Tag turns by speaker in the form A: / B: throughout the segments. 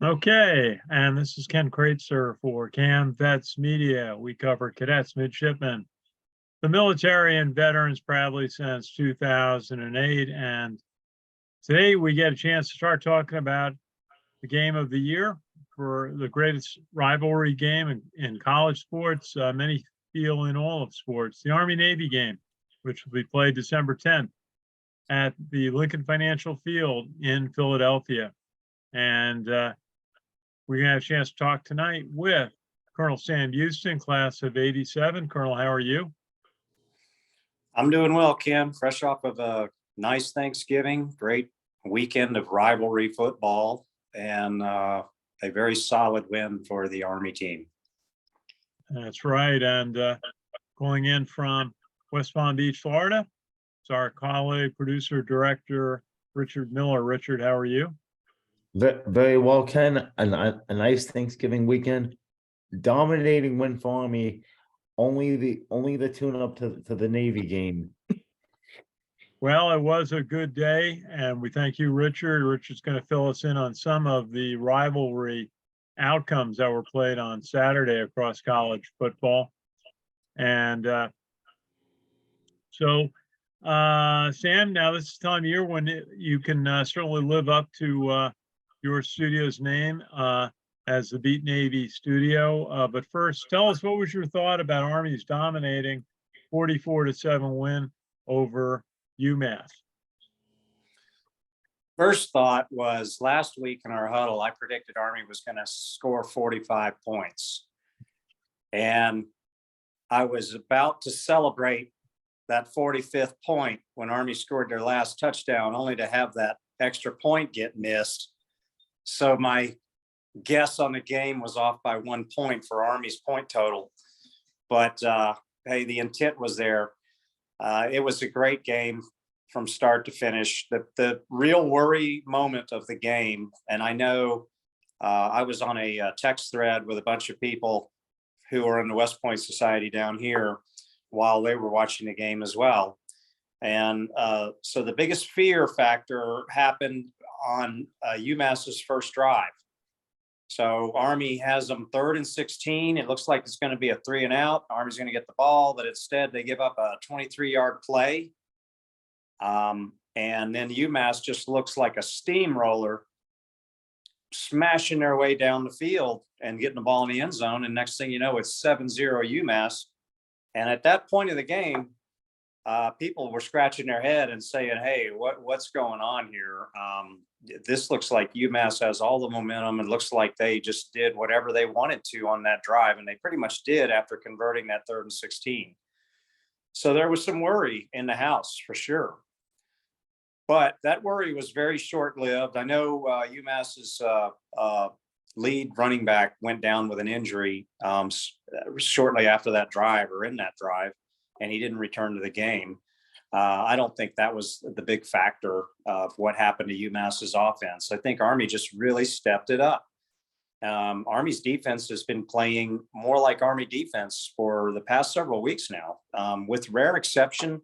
A: Okay, and this is Ken Kraetzer for CaMMVets Media. We cover cadets, midshipmen, the military, and veterans proudly since 2008. And today we get a chance to start talking about the game of the year for the greatest rivalry game in college sports, many feel in all of sports, the Army-Navy game, which will be played December 10th at the Lincoln Financial Field in Philadelphia. And we're going to have a chance to talk tonight with Colonel Sam Houston, class of 87. Colonel, how are you?
B: I'm doing well, Kim. Fresh off of a nice Thanksgiving, great weekend of rivalry football, and a very solid win for the Army team.
A: That's right. And calling in from West Palm Beach, Florida, it's our colleague, producer, director, Richard Miller. Richard, how are you?
C: Very well, Ken. A nice Thanksgiving weekend. Dominating win for Army. Only the tune up to the Navy game.
A: Well, it was a good day, and we thank you, Richard. Richard's going to fill us in on some of the rivalry outcomes that were played on Saturday across college football. And Sam, now this is the time of year when you can certainly live up to your studio's name as the Beat Navy studio. But first, tell us, what was your thought about Army's dominating 44-7 win over UMass?
B: First thought was last week in our huddle, I predicted Army was going to score 45 points. And I was about to celebrate that 45th point when Army scored their last touchdown, only to have that extra point get missed. So my guess on the game was off by 1 point for Army's point total. But hey, the intent was there. It was a great game from start to finish. The real worry moment of the game, and I know I was on a text thread with a bunch of people who are in the West Point Society down here while they were watching the game as well. And so the biggest fear factor happened on UMass's first drive. So Army has them 3rd and 16. It looks like it's going to be a 3 and out. Army's going to get the ball, but instead they give up a 23-yard play. And then UMass just looks like a steamroller smashing their way down the field and getting the ball in the end zone. And next thing you know, it's 7-0 UMass. And at that point of the game, people were scratching their head and saying, hey, what's going on here? This looks like UMass has all the momentum. It looks like they just did whatever they wanted to on that drive. And they pretty much did after converting that 3rd and 16. So there was some worry in the house for sure. But that worry was very short-lived. I know UMass's lead running back went down with an injury shortly after that drive, or in that drive, and he didn't return to the game. I don't think that was the big factor of what happened to UMass's offense. I think Army just really stepped it up. Army's defense has been playing more like Army defense for the past several weeks now, with rare exception.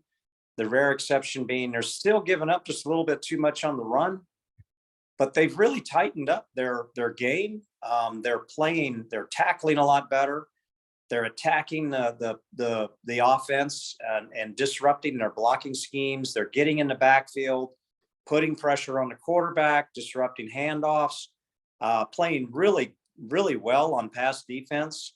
B: The rare exception being they're still giving up just a little bit too much on the run, but they've really tightened up their game. They're tackling a lot better. They're attacking the offense and disrupting their blocking schemes. They're getting in the backfield, putting pressure on the quarterback, disrupting handoffs, playing really, really well on pass defense.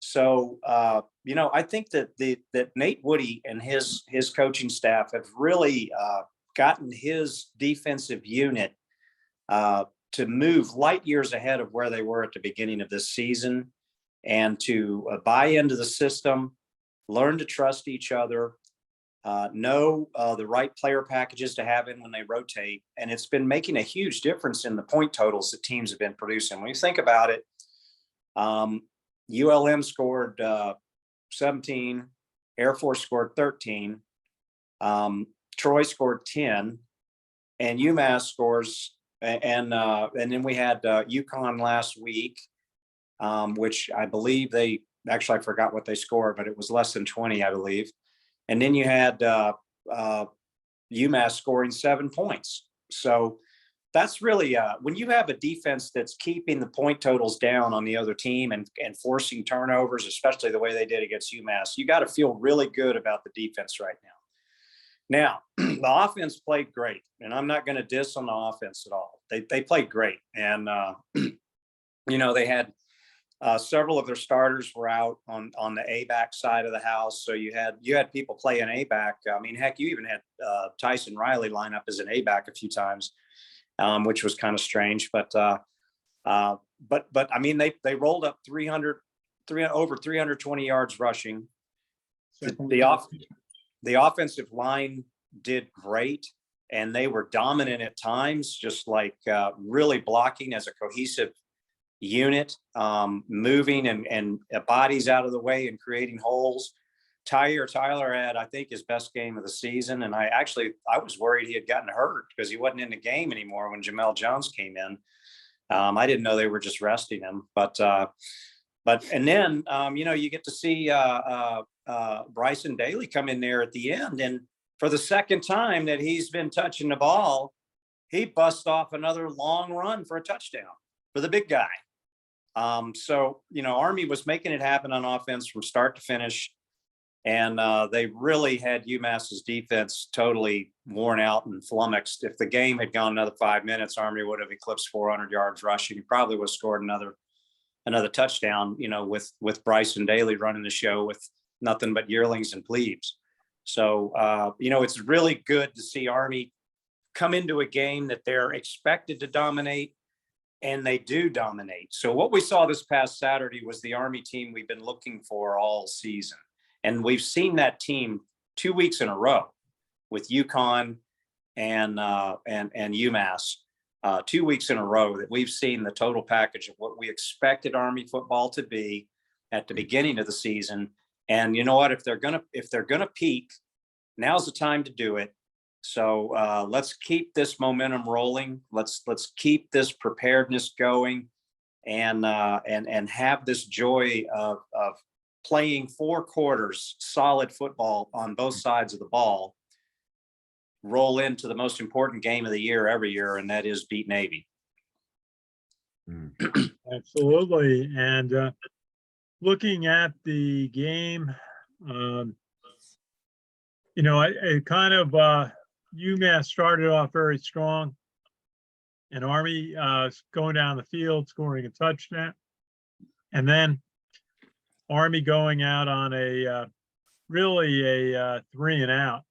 B: So, I think that Nate Woody and his coaching staff have really gotten his defensive unit to move light years ahead of where they were at the beginning of this season, and to buy into the system, learn to trust each other, know the right player packages to have in when they rotate. And it's been making a huge difference in the point totals that teams have been producing. When you think about it, ULM scored 17, Air Force scored 13, Troy scored 10, and UMass scores, and then we had UConn last week, which I believe I forgot what they scored, but it was less than 20, I believe. And then you had UMass scoring 7 points. So that's really when you have a defense that's keeping the point totals down on the other team and forcing turnovers, especially the way they did against UMass, you got to feel really good about the defense right now. Now, the offense played great, and I'm not going to diss on the offense at all. They played great, and they had several of their starters were out on the A-back side of the house, so you had people playing A-back. I mean, heck, you even had Tyson Riley line up as an A-back a few times, which was kind of strange. But I mean, they rolled up over 320 yards rushing. The offensive line did great, and they were dominant at times, just like really blocking as a cohesive unit, moving and bodies out of the way and creating holes. Tyler had, I think, his best game of the season, and I was worried he had gotten hurt because he wasn't in the game anymore when Jamel Jones came in. I didn't know they were just resting him, but then you get to see Bryson Daly come in there at the end, and for the second time that he's been touching the ball, he busts off another long run for a touchdown for the big guy. So Army was making it happen on offense from start to finish, and they really had UMass's defense totally worn out and flummoxed. If the game had gone another 5 minutes, Army would have eclipsed 400 yards rushing. He probably would have scored another touchdown, with Bryson Daly running the show with nothing but yearlings and plebes. So, it's really good to see Army come into a game that they're expected to dominate, and they do dominate. So what we saw this past Saturday was the Army team we've been looking for all season. And we've seen that team 2 weeks in a row with UConn and UMass, 2 weeks in a row that we've seen the total package of what we expected Army football to be at the beginning of the season. And you know what? If they're gonna peak, now's the time to do it. So let's keep this momentum rolling. Let's keep this preparedness going, and have this joy of playing 4 quarters solid football on both sides of the ball roll into the most important game of the year every year, and that is beat Navy.
A: Absolutely. And looking at the game, it kind of UMass started off very strong, and Army going down the field, scoring a touchdown, and then Army going out on a 3-and-out.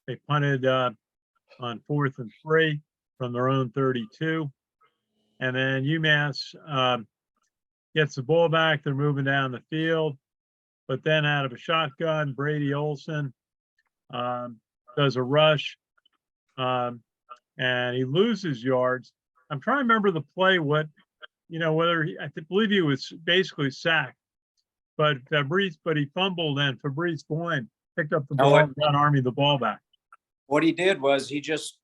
A: They punted on 4th and 3 from their own 32, and then UMass gets the ball back. They're moving down the field, but then out of a shotgun, Brady Olson does a rush, and he loses yards. I'm trying to remember the play, whether I believe he was basically sacked, but he fumbled, and Fabrice Boyne picked up the ball and got Army the ball back.
B: What he did was he just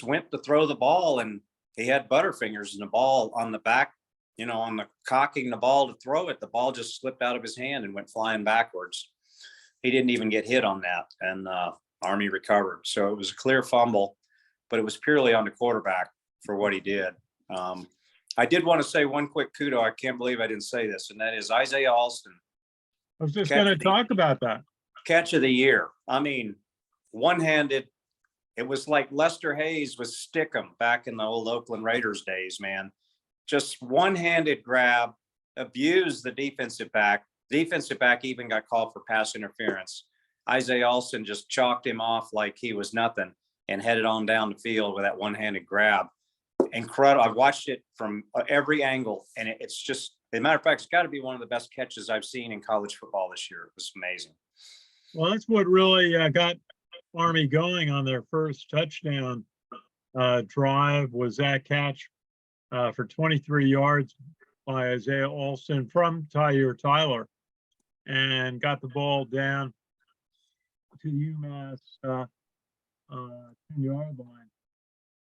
B: went to throw the ball, and he had butterfingers in the ball on the back, on the cocking the ball to throw it. The ball just slipped out of his hand and went flying backwards. He didn't even get hit on that, and Army recovered. So it was a clear fumble, but it was purely on the quarterback for what he did. I did want to say one quick kudo. I can't believe I didn't say this, and that is Isaiah Alston.
A: I was just going to talk about that.
B: Catch of the year. I mean, one-handed. It was like Lester Hayes was Stickum back in the old Oakland Raiders days, man. Just one-handed grab, abused the defensive back. Defensive back even got called for pass interference. Isaiah Alston just chalked him off like he was nothing and headed on down the field with that one-handed grab. Incredible. I've watched it from every angle, and it's just, as a matter of fact, it's got to be one of the best catches I've seen in college football this year. It was amazing.
A: Well, that's what really got Army going on their first touchdown drive, was that catch for 23 yards by Isaiah Alston from Tyler, and got the ball down to UMass 10-yard line.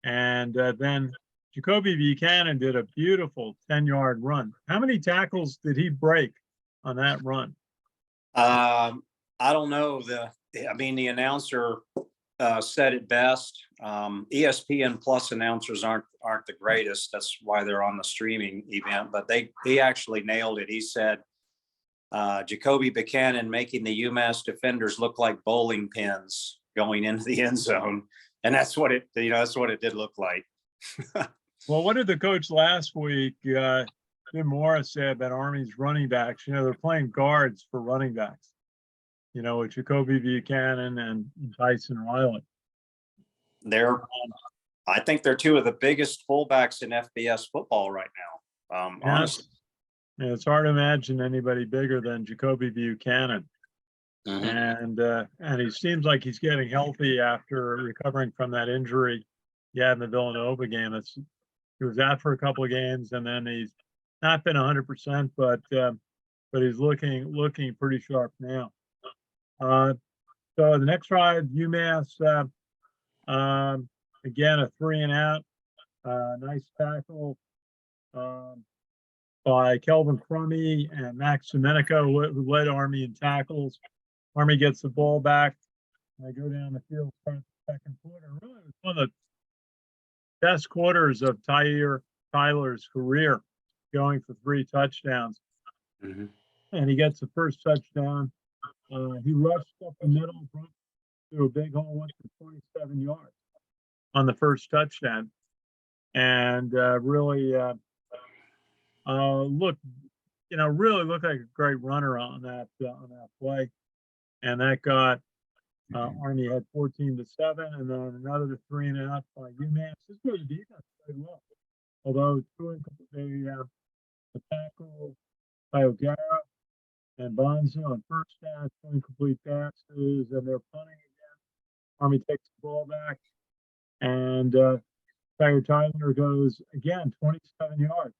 A: And then Jacoby Buchanan did a beautiful 10-yard run. How many tackles did he break on that run?
B: I don't know. The announcer said it best. ESPN Plus announcers aren't the greatest. That's why they're on the streaming event. But he actually nailed it. He said Jacoby Buchanan making the UMass defenders look like bowling pins going into the end zone, and that's what it did look like.
A: Well, what did the coach last week, Jim Morris, say about Army's running backs? They're playing guards for running backs. With Jacoby Buchanan and Tyson Riley.
B: I think they're two of the biggest fullbacks in FBS football right now. Honestly,
A: yeah, it's hard to imagine anybody bigger than Jacoby Buchanan.
B: Mm-hmm.
A: And he seems like he's getting healthy after recovering from that injury he had in the Villanova game. He was out for a couple of games, and then he's not been 100%, but he's looking pretty sharp now. So the next drive, UMass, again, a 3-and-out, nice tackle by Kelvin Crummy and Max Domenico, who led Army in tackles. Army gets the ball back. They go down the field, start the second quarter. Really, it was one of the best quarters of Tyler's career, going for 3 touchdowns.
B: Mm-hmm.
A: And he gets the first touchdown. He rushed up the middle, broke through a big hole, went for 27 yards on the first touchdown, and really looked like a great runner on that play. And that got Army had 14-7, and then another 3-and-out by UMass. This was the defense played well, although the tackle by O'Gara and Bonzo on first down, incomplete passes, and they're punting again. Army takes the ball back, and Tyler goes again 27 yards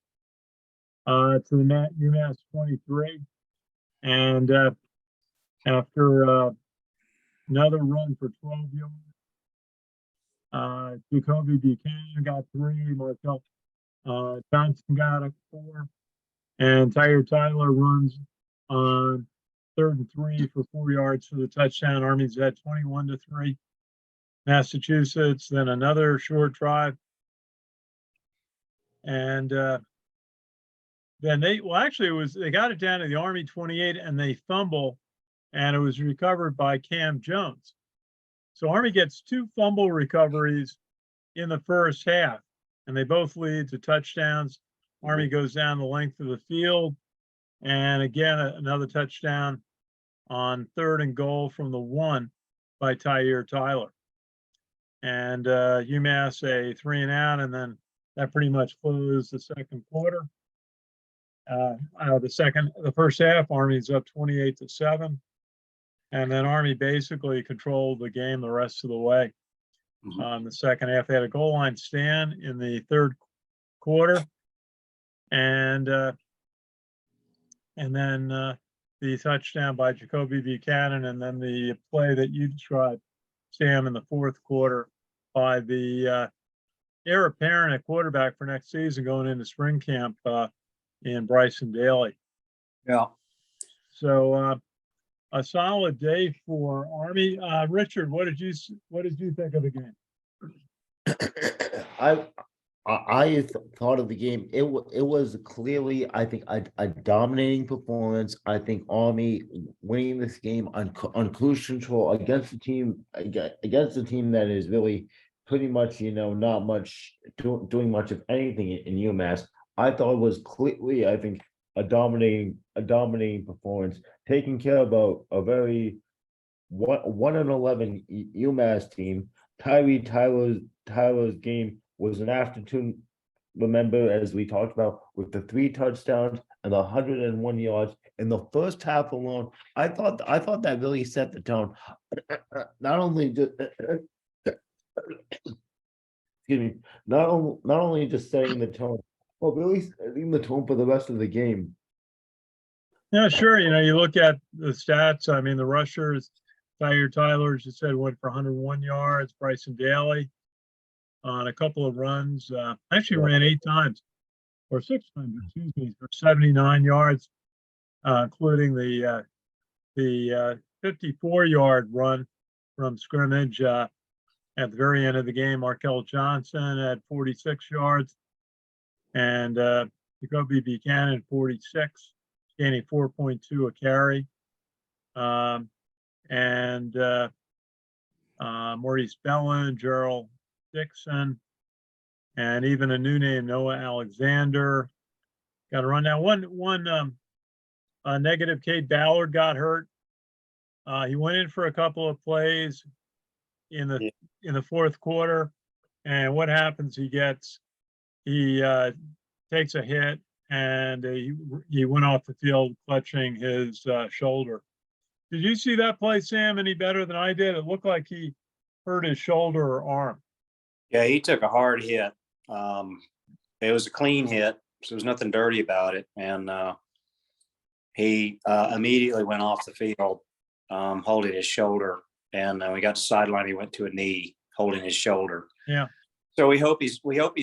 A: to the UMass 23, and after another run for 12 yards, Jacoby Buchanan got 3, Markel Johnson got a 4, and Tyler runs on 3rd and 3 for 4 yards for the touchdown. Army's at 21-3. Massachusetts, then another short drive. And then they got it down to the Army 28, and they fumble, and it was recovered by Cam Jones. So Army gets 2 fumble recoveries in the first half, and they both lead to touchdowns. Army goes down the length of the field. And again, another touchdown on 3rd and goal from the 1 by Tyler. And UMass a 3-and-out, and then that pretty much closed the second quarter. The first half, Army's up 28-7, and then Army basically controlled the game the rest of the way. The second half, they had a goal line stand in the 3rd quarter, and then the touchdown by Jacoby Buchanan, and then the play that you described, Sam, in the 4th quarter by the heir apparent at quarterback for next season going into spring camp in Bryson Daly.
B: Yeah.
A: So a solid day for Army. Richard, what did you think of the game?
C: I thought of the game. It was clearly, I think, a dominating performance. I think Army winning this game on cruise control against the team that is really pretty much not much doing much of anything in UMass. I thought it was clearly, I think, a dominating performance, taking care of a very 1-11 UMass team. Tyler's game was an afternoon, remember, as we talked about, with the 3 touchdowns and the 101 yards in the first half alone. I thought that really set the tone. Not only just setting the tone, but really setting the tone for the rest of the game.
A: Yeah, sure. You look at the stats. I mean, the rushers, Tyler, as you said, went for 101 yards. Bryson Daly on a couple of runs, actually ran 8 times or 6 times, excuse me, for 79 yards, including the 54-yard run from scrimmage. At the very end of the game, Markel Johnson had 46 yards, and Jacoby Buchanan 46, gaining 4.2 a carry. Maurice Bellin, Gerald Dixon, and even a new name, Noah Alexander, got a run. Now, one negative, Cade Ballard got hurt. He went in for a couple of plays in the fourth quarter, and what happens? He takes a hit, and he went off the field clutching his shoulder. Did you see that play, Sam, any better than I did? It looked like he hurt his shoulder or arm.
B: Yeah, he took a hard hit. It was a clean hit, so there was nothing dirty about it. And he immediately went off the field holding his shoulder. And we got to sideline, he went to a knee holding his shoulder.
A: Yeah.
B: So we hope he's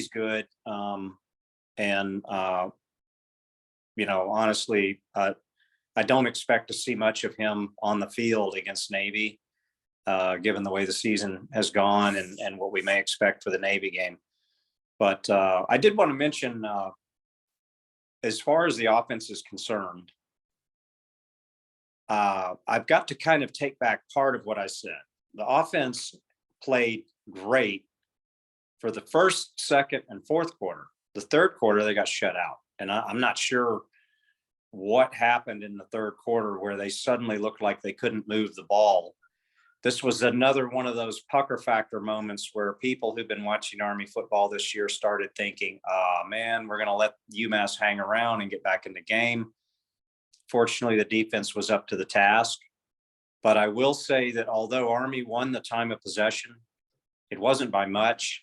B: good. Honestly, I don't expect to see much of him on the field against Navy, given the way the season has gone and what we may expect for the Navy game. But I did want to mention, as far as the offense is concerned, I've got to kind of take back part of what I said. The offense played great for the first, second, and fourth quarter. The third quarter, they got shut out. And I'm not sure what happened in the third quarter where they suddenly looked like they couldn't move the ball. This was another one of those pucker factor moments where people who've been watching Army football this year started thinking, man, we're going to let UMass hang around and get back in the game. Fortunately, the defense was up to the task. But I will say that although Army won the time of possession, it wasn't by much.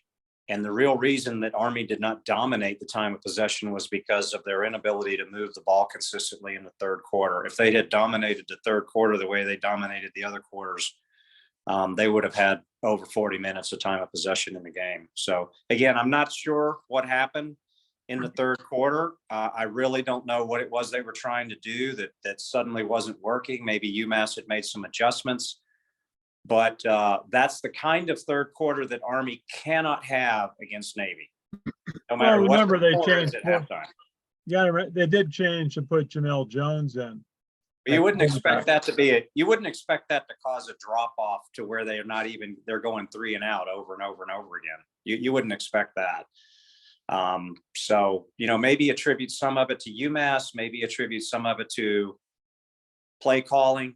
B: And the real reason that Army did not dominate the time of possession was because of their inability to move the ball consistently in the third quarter. If they had dominated the third quarter the way they dominated the other quarters, they would have had over 40 minutes of time of possession in the game. So again, I'm not sure what happened in the third quarter. I really don't know what it was they were trying to do that suddenly wasn't working. Maybe UMass had made some adjustments. But that's the kind of third quarter that Army cannot have against Navy. No matter what.
A: Remember, they changed
B: at halftime.
A: Yeah, they did change to put Jamel Jones in.
B: But you wouldn't expect that to cause a drop off to where they're going 3 and out over and over and over again. You wouldn't expect that. So, maybe attribute some of it to UMass, maybe attribute some of it to play calling.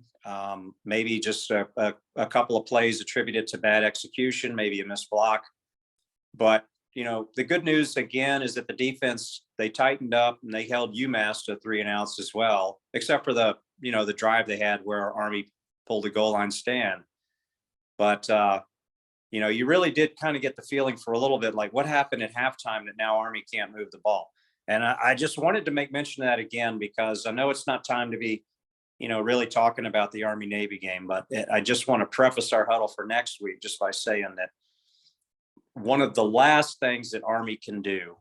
B: Maybe just a couple of plays attributed to bad execution, maybe a missed block. But, the good news again is that the defense, they tightened up and they held UMass to 3 and outs as well, except for the drive they had where Army pulled a goal line stand. But, you really did kind of get the feeling for a little bit like what happened at halftime that now Army can't move the ball. And I just wanted to make mention of that again, because I know it's not time to be really talking about the Army-Navy game, but I just want to preface our huddle for next week just by saying that one of the last things that Army can do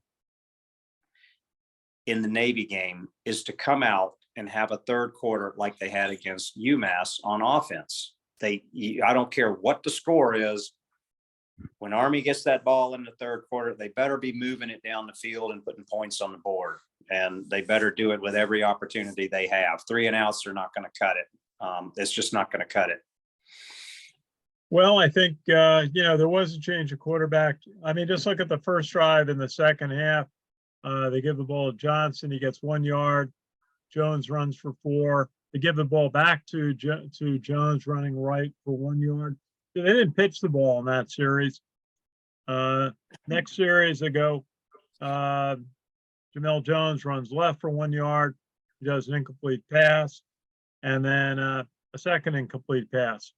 B: in the Navy game is to come out and have a third quarter like they had against UMass on offense. I don't care what the score is. When Army gets that ball in the third quarter, they better be moving it down the field and putting points on the board. And they better do it with every opportunity they have. 3 and outs are not going to cut it. It's just not going to cut it.
A: Well, I think, there was a change of quarterback. I mean, just look at the first drive in the second half. They give the ball to Johnson. He gets 1 yard. Jones runs for 4. They give the ball back to Jones running right for 1 yard. They didn't pitch the ball in that series. Next series, they go, Jamel Jones runs left for 1 yard. He does an incomplete pass, and then a second incomplete pass.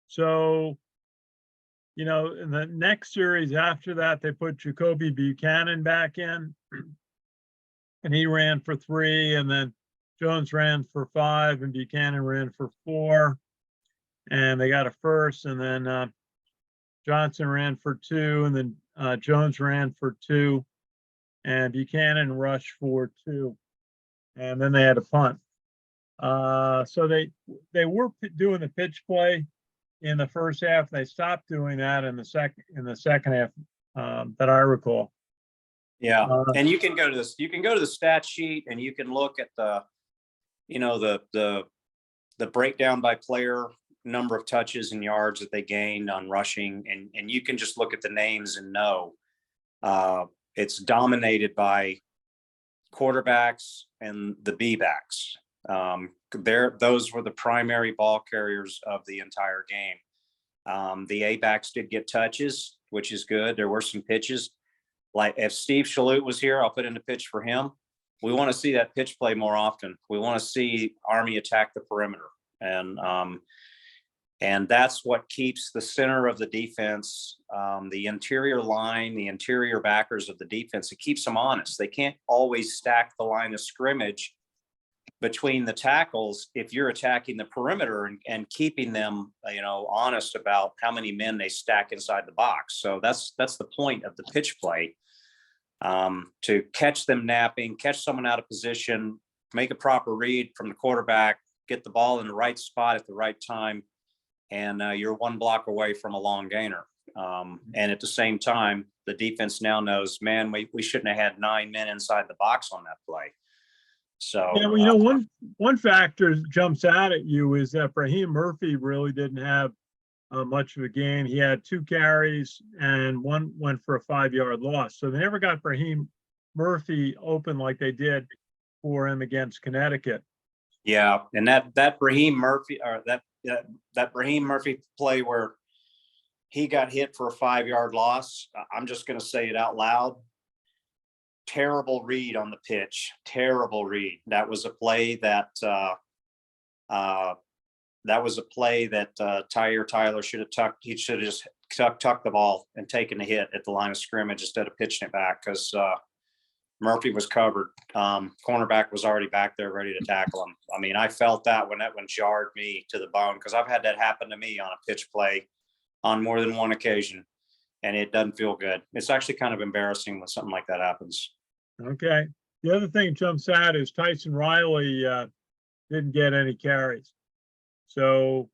A: So, in the next series after that, they put Jacoby Buchanan back in, and he ran for 3, and then Jones ran for 5, and Buchanan ran for 4, and they got a first, and then Johnson ran for 2, and then Jones ran for 2, and Buchanan rushed for 2, and then they had a punt. So they were doing the pitch play. in the first half. They stopped doing that in the second half, that I recall.
B: Yeah, and you can go to this. You can go to the stat sheet, and you can look at the, you know, the breakdown by player, number of touches and yards that they gained on rushing, and you can just look at the names and know it's dominated by quarterbacks and the B backs. Those were the primary ball carriers of the entire game. The A backs did get touches, which is good. There were some pitches. Like if Steve Shalhoub was here, I'll put in a pitch for him. We want to see that pitch play more often. We want to see Army attack the perimeter, and that's what keeps the center of the defense, the interior line, the interior backers of the defense. It keeps them honest. They can't always stack the line of scrimmage between the tackles if you're attacking the perimeter and keeping them, you know, honest about how many men they stack inside the box. So that's the point of the pitch play, to catch them napping, catch someone out of position, make a proper read from the quarterback, get the ball in the right spot at the right time, and you're one block away from a long gainer. And at the same time, the defense now knows, man, we shouldn't have had 9 men inside the box on that play. So
A: yeah, well, you know, one factor jumps out at you is that Brahim Murphy really didn't have much of a game. He had 2 carries and one went for a 5-yard loss. So they never got Brahim Murphy open like they did for him against Connecticut.
B: Yeah, and that Brahim Murphy, or that Brahim Murphy play where he got hit for a 5-yard loss, I'm just going to say it out loud. Terrible read on the pitch. Terrible read. That was a play that Tyler should have tucked. He should have just tucked the ball and taken the hit at the line of scrimmage instead of pitching it back, because Murphy was covered. Cornerback was already back there ready to tackle him. I mean, I felt that one jarred me to the bone, because I've had that happen to me on a pitch play on more than one occasion, and it doesn't feel good. It's actually kind of embarrassing when something like that happens.
A: Okay. The other thing that jumps out is Tyson Riley didn't get any carries. So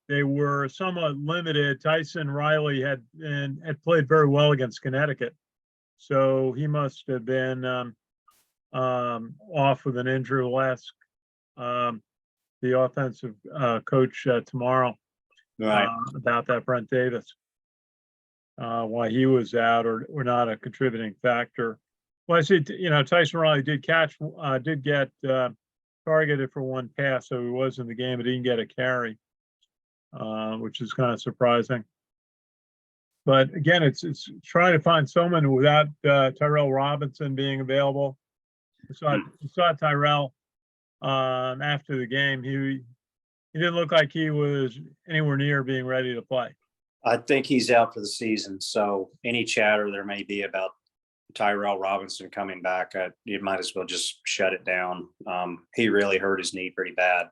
A: they were somewhat limited. Tyson Riley had played very well against Connecticut. So he must have been off with an injury. We'll ask the offensive coach tomorrow about that, Brent Davis, why he was out or not a contributing factor. Well, I see, you know, Tyson Riley did get targeted for 1 pass, so he was in the game, but he didn't get a carry, which is kind of surprising. But again, it's trying to find someone without Tyrell Robinson being available. You saw Tyrell after the game. He didn't look like he was anywhere near being ready to play.
B: I think he's out for the season. So any chatter there may be about Tyrell Robinson coming back, you might as well just shut it down. He really hurt his knee pretty bad.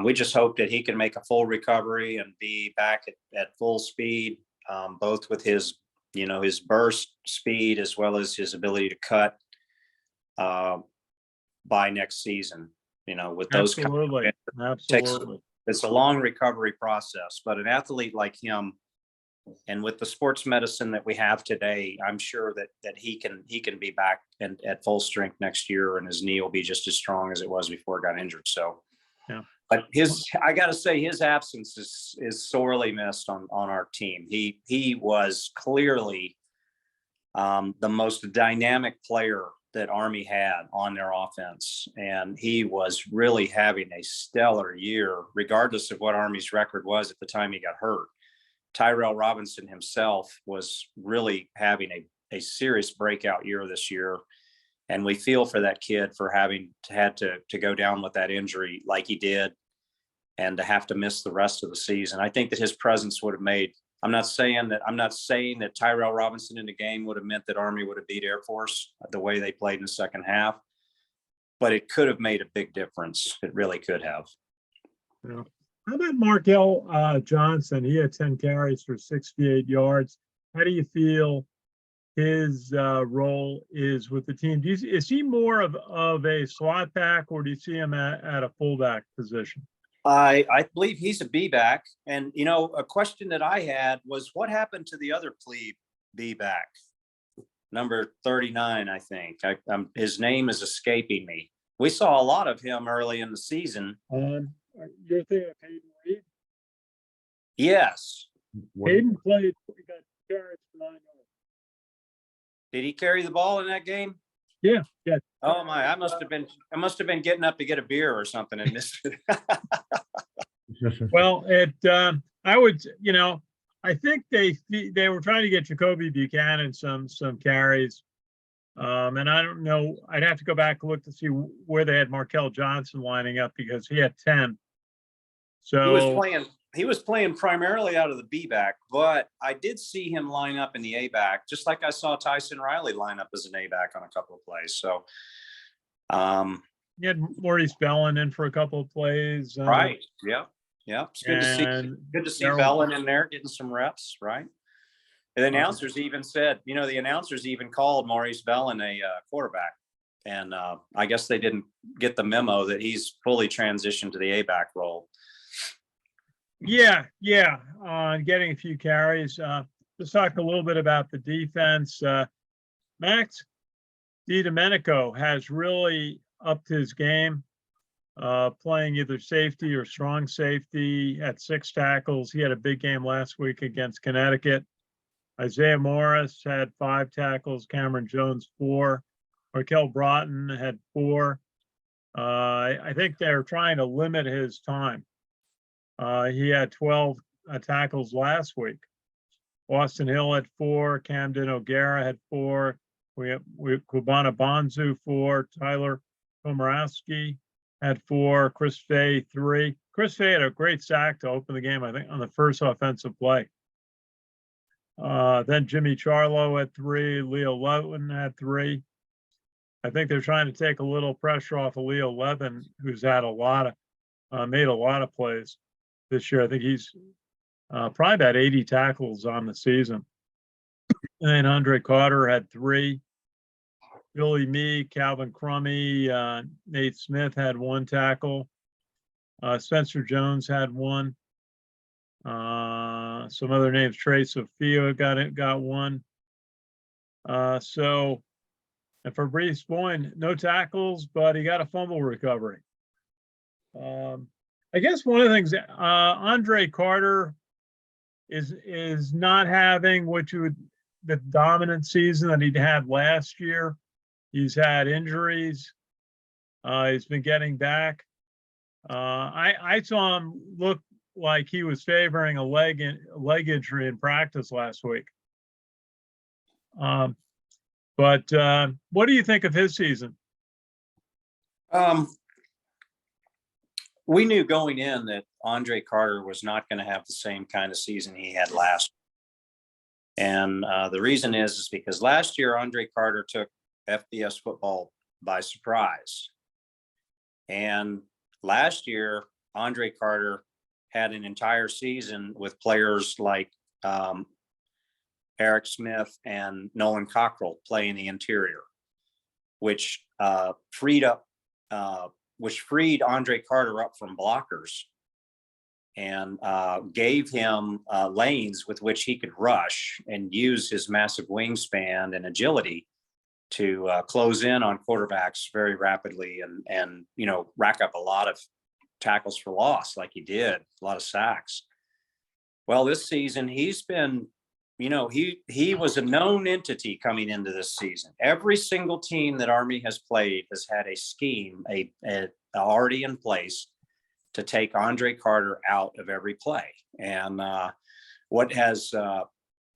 B: We just hope that he can make a full recovery and be back at full speed, both with his burst speed as well as his ability to cut by next season. You know, with those
A: absolutely.
B: It's a long recovery process, but an athlete like him, and with the sports medicine that we have today, I'm sure that he can be back and at full strength next year, and his knee will be just as strong as it was before it got injured. So,
A: yeah.
B: But I got to say, his absence is sorely missed on our team. He was clearly the most dynamic player that Army had on their offense, and he was really having a stellar year, regardless of what Army's record was at the time he got hurt. Tyrell Robinson himself was really having a serious breakout year this year. And we feel for that kid for having had to go down with that injury like he did, and to have to miss the rest of the season. I think that his presence would have made, I'm not saying that Tyrell Robinson in the game would have meant that Army would have beat Air Force the way they played in the second half, but it could have made a big difference. It really could have.
A: Yeah. How about Markel Johnson? He had 10 carries for 68 yards. How do you feel his role is with the team? Is he more of a slot back, or do you see him at a fullback position?
B: I believe he's a B-back. And, you know, a question that I had was what happened to the other plebe B-back? Number 39, I think. His name is escaping me. We saw a lot of him early in the season.
A: You're thinking of Hayden Reed?
B: Yes.
A: Hayden played, he got carries for 9 yards.
B: Did he carry the ball in that game?
A: Yeah.
B: Oh my, I must have been getting up to get a beer or something and missed it.
A: Well, I think they were trying to get Jacoby Buchanan some carries. And I don't know, I'd have to go back and look to see where they had Markel Johnson lining up because he had 10. So
B: he was playing primarily out of the B back, but I did see him line up in the A back, just like I saw Tyson Riley line up as an A back on a couple of plays. So
A: you had Maurice Bellin in for a couple of plays.
B: Right. Yeah. It's good to see Bellin in there getting some reps, right? And the announcers even said, the announcers even called Maurice Bellin a quarterback. And I guess they didn't get the memo that he's fully transitioned to the A-back role.
A: Yeah. Getting a few carries. Let's talk a little bit about the defense. Max DiDomenico has really upped his game, playing either safety or strong safety at 6 tackles. He had a big game last week against Connecticut. Isaiah Morris had 5 tackles, Cameron Jones 4, Markel Broughton had 4. I think they're trying to limit his time. He had 12 tackles last week. Austin Hill had 4, Camden O'Gara had 4, we Kubana Bonzu 4, Tyler Komorowski had 4, Chris Fay 3. Chris Fay had a great sack to open the game, I think, on the first offensive play. Then Jimmy Charlo had 3, Leo Levin had 3. I think they're trying to take a little pressure off of Leo Levin, who's had made a lot of plays this year. I think he's probably about 80 tackles on the season. And then Andre Carter had 3. Billy Mee, Calvin Crummy, Nate Smith had 1 tackle. Spencer Jones had 1. Some other names, Trey Sophia got 1. And Fabrice Boyne, no tackles, but he got a fumble recovery. I guess one of the things, Andre Carter is not having the dominant season that he'd had last year. He's had injuries. He's been getting back. I saw him look like he was favoring a leg injury in practice last week. But what do you think of his season?
B: We knew going in that Andre Carter was not going to have the same kind of season he had last year. And the reason is because last year, Andre Carter took FBS football by surprise. And last year, Andre Carter had an entire season with players like Eric Smith and Nolan Cockrell playing the interior, which freed Andre Carter up from blockers and gave him lanes with which he could rush and use his massive wingspan and agility to close in on quarterbacks very rapidly and rack up a lot of tackles for loss like he did, a lot of sacks. Well, this season he's been, he was a known entity coming into this season. Every single team that Army has played has had a scheme already in place to take Andre Carter out of every play. And what has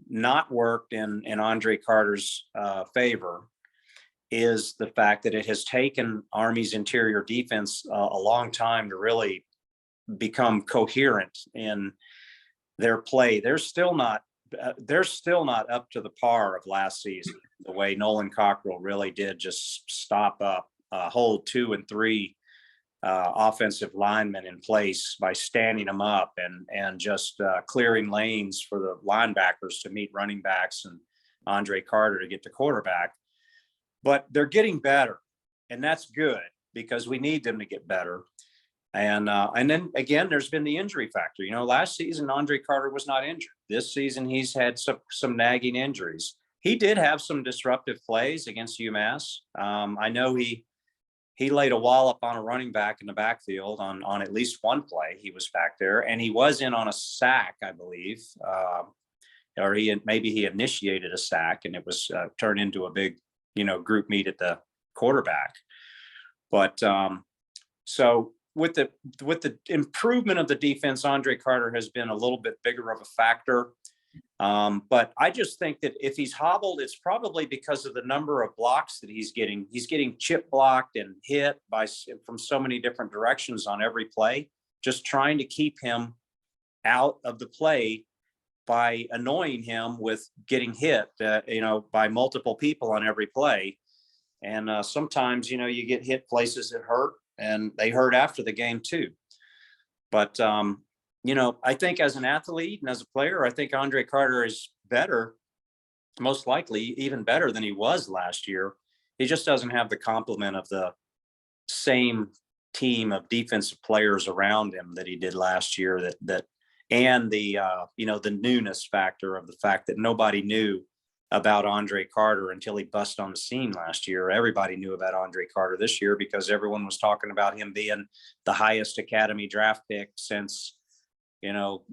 B: not worked in Andre Carter's favor is the fact that it has taken Army's interior defense a long time to really become coherent in their play. They're still not up to the par of last season, the way Nolan Cockrell really did just stop up, hold 2 and 3 offensive linemen in place by standing them up and just clearing lanes for the linebackers to meet running backs and Andre Carter to get to quarterback. But they're getting better, and that's good because we need them to get better. And then again, there's been the injury factor. Last season, Andre Carter was not injured. This season, he's had some nagging injuries. He did have some disruptive plays against UMass. I know he laid a wallop on a running back in the backfield on at least one play. He was back there, and he was in on a sack, I believe, or maybe he initiated a sack, and it was turned into a big, group meet at the quarterback. But so with the improvement of the defense, Andre Carter has been a little bit bigger of a factor. But I just think that if he's hobbled, it's probably because of the number of blocks that he's getting. He's getting chip blocked and hit from so many different directions on every play, just trying to keep him out of the play by annoying him with getting hit, by multiple people on every play. And sometimes, you get hit places that hurt, and they hurt after the game too. But, I think as an athlete and as a player, I think Andre Carter is better, most likely even better than he was last year. He just doesn't have the complement of the same team of defensive players around him that he did last year, and the the newness factor of the fact that nobody knew about Andre Carter until he bust on the scene last year. Everybody knew about Andre Carter this year because everyone was talking about him being the highest academy draft pick since,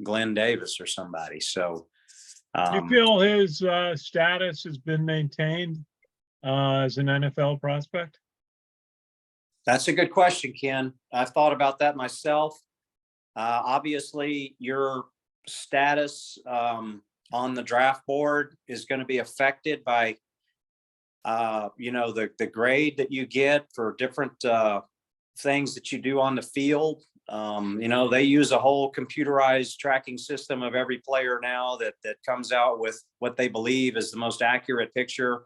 B: Glenn Davis or somebody. So
A: Do you feel his status has been maintained as an NFL prospect?
B: That's a good question, Ken. I've thought about that myself. Obviously, your status on the draft board is going to be affected by, the grade that you get for different things that you do on the field. They use a whole computerized tracking system of every player now that comes out with what they believe is the most accurate picture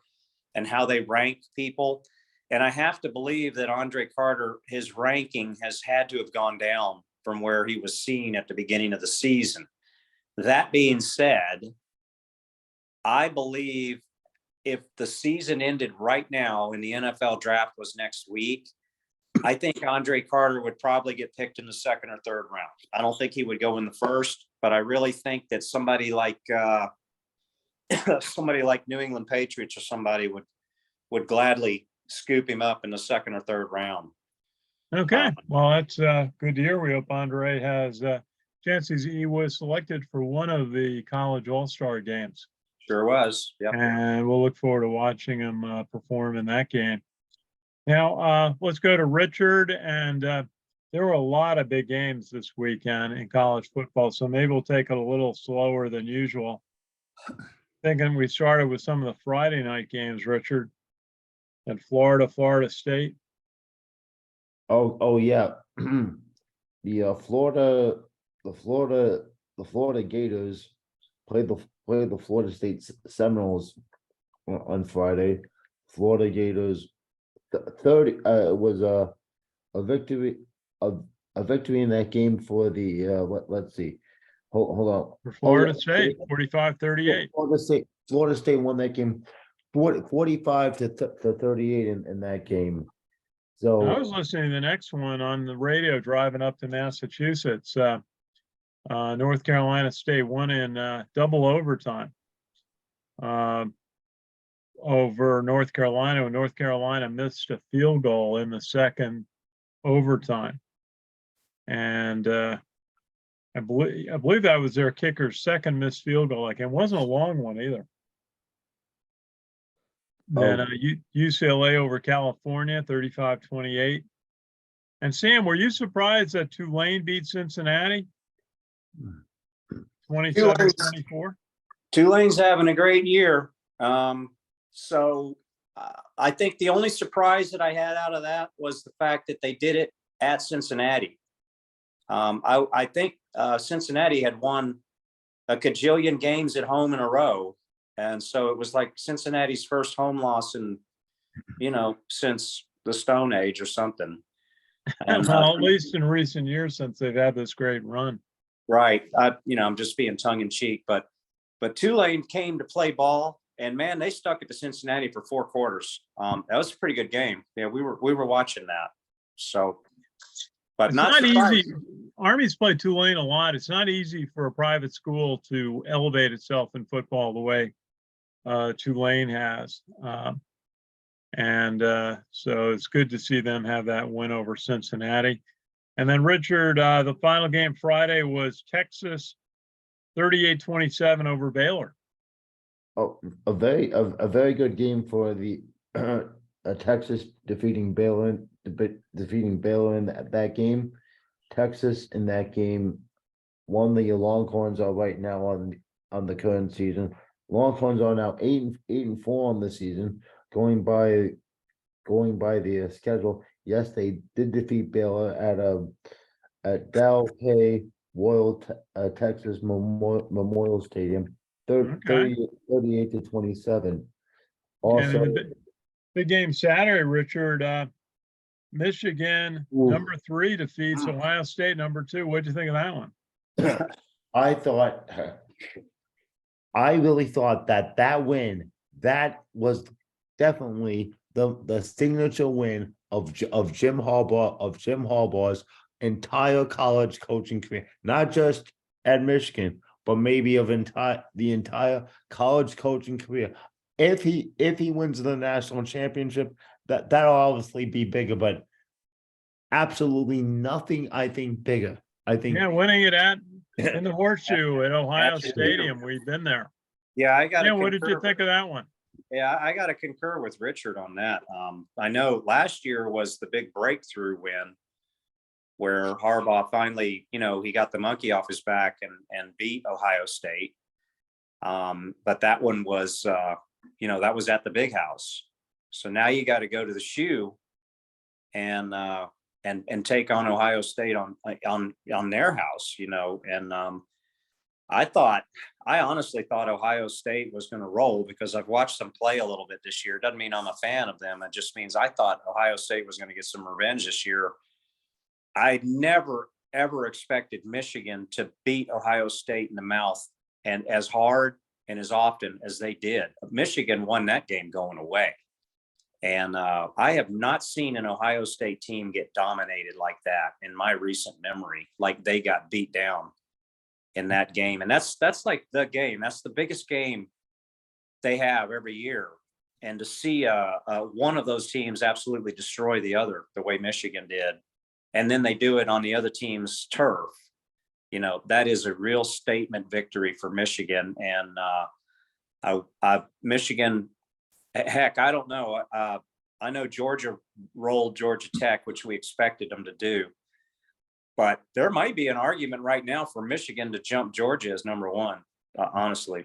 B: and how they rank people. And I have to believe that Andre Carter, his ranking has had to have gone down from where he was seen at the beginning of the season. That being said, I believe if the season ended right now and the NFL draft was next week, I think Andre Carter would probably get picked in the second or third round. I don't think he would go in the first, but I really think that somebody like New England Patriots or somebody would gladly scoop him up in the second or third round.
A: Okay, well, that's good to hear. We hope Andre has chances. He was selected for one of the college all-star games.
B: Sure was. Yeah.
A: And we'll look forward to watching him perform in that game. Now, let's go to Richard. And there were a lot of big games this weekend in college football, so maybe we'll take it a little slower than usual. Thinking we started with some of the Friday night games, Richard, at Florida State.
C: Oh yeah. The Florida Gators played the Florida State Seminoles on Friday. Florida Gators 30 was a victory in that game for the let's see. Hold on.
A: For Florida State, 45-38.
C: Florida State won that game 45 to 38 in that game. So
A: I was listening to the next one on the radio driving up to Massachusetts. North Carolina State won in double overtime over North Carolina. When North Carolina missed a field goal in the second overtime, and I believe that was their kicker's second missed field goal. Like, it wasn't a long one either. Then UCLA over California, 35-28. And Sam, were you surprised that Tulane beat Cincinnati? 27-24.
B: Tulane's having a great year. So I think the only surprise that I had out of that was the fact that they did it at Cincinnati. I think Cincinnati had won a cajillion games at home in a row. And so it was like Cincinnati's first home loss in, since the Stone Age or something. And,
A: well, at least in recent years since they've had this great run.
B: Right. I'm just being tongue in cheek, but Tulane came to play ball, and man, they stuck it to Cincinnati for 4 quarters. That was a pretty good game. Yeah, we were watching that. So, but
A: It's
B: not
A: not easy.
B: surprising.
A: Army's played Tulane a lot. It's not easy for a private school to elevate itself in football the way Tulane has. So it's good to see them have that win over Cincinnati. And then Richard, the final game Friday was Texas 38-27 over Baylor.
C: Oh, a very good game for the Texas defeating Baylor in that game. Texas in that game won. The Longhorns are right now on the current season. Longhorns are now 8-4 on the season. Going by the schedule, yes, they did defeat Baylor at Del Hay Royal Texas Memorial Stadium, 38-27. Also,
A: And the big game Saturday, Richard, Michigan, number 3 defeats Ohio State, number 2. What'd you think of that one?
C: I really thought that win, that was definitely the signature win of Jim Harbaugh's entire college coaching career, not just at Michigan, but maybe of the entire college coaching career. If he wins the national championship, that'll obviously be bigger, but absolutely nothing, I think, bigger. I think,
A: yeah, winning it in the Horseshoe at Ohio Stadium. We've been there.
B: Yeah, I got.
A: Yeah, what did you think of that one?
B: Yeah, I got to concur with Richard on that. I know last year was the big breakthrough win where Harbaugh finally, he got the monkey off his back and beat Ohio State. But that one was, that was at the Big House. So now you got to go to the Shoe and take on Ohio State on their house, and I honestly thought Ohio State was going to roll because I've watched them play a little bit this year. It doesn't mean I'm a fan of them. It just means I thought Ohio State was going to get some revenge this year. I never, ever expected Michigan to beat Ohio State in the mouth and as hard and as often as they did. Michigan won that game going away. And I have not seen an Ohio State team get dominated like that in my recent memory, like they got beat down in that game. And that's like the game. That's the biggest game they have every year. And to see one of those teams absolutely destroy the other the way Michigan did, and then they do it on the other team's turf, that is a real statement victory for Michigan. And Michigan, heck, I don't know. I know Georgia rolled Georgia Tech, which we expected them to do. But there might be an argument right now for Michigan to jump Georgia as number 1, honestly.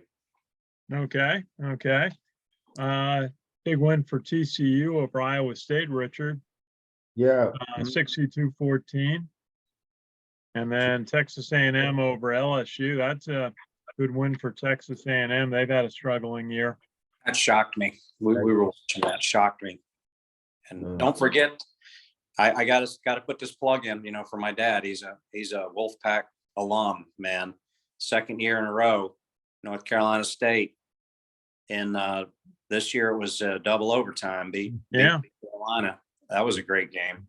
A: Okay. Big win for TCU over Iowa State, Richard.
C: yeah,
A: 62-14. And then Texas A&M over LSU. That's a good win for Texas A&M. They've had a struggling year.
B: That shocked me. We were watching that. Shocked me. And don't forget, I got to put this plug in, for my dad. He's a Wolfpack alum, man. Second year in a row, North Carolina State. And this year it was double overtime. Beat Carolina. That was a great game.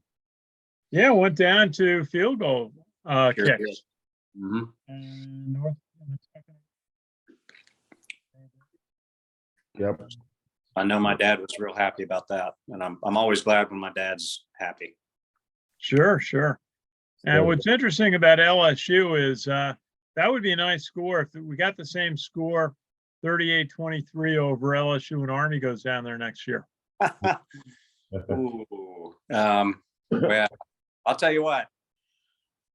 A: Yeah, went down to field goal kicks.
B: Mm-hmm.
A: And
C: yep.
B: I know my dad was real happy about that, and I'm always glad when my dad's happy.
A: Sure. And what's interesting about LSU is that would be a nice score if we got the same score, 38-23 over LSU, and Army goes down there next year.
B: Ooh. Well, I'll tell you what.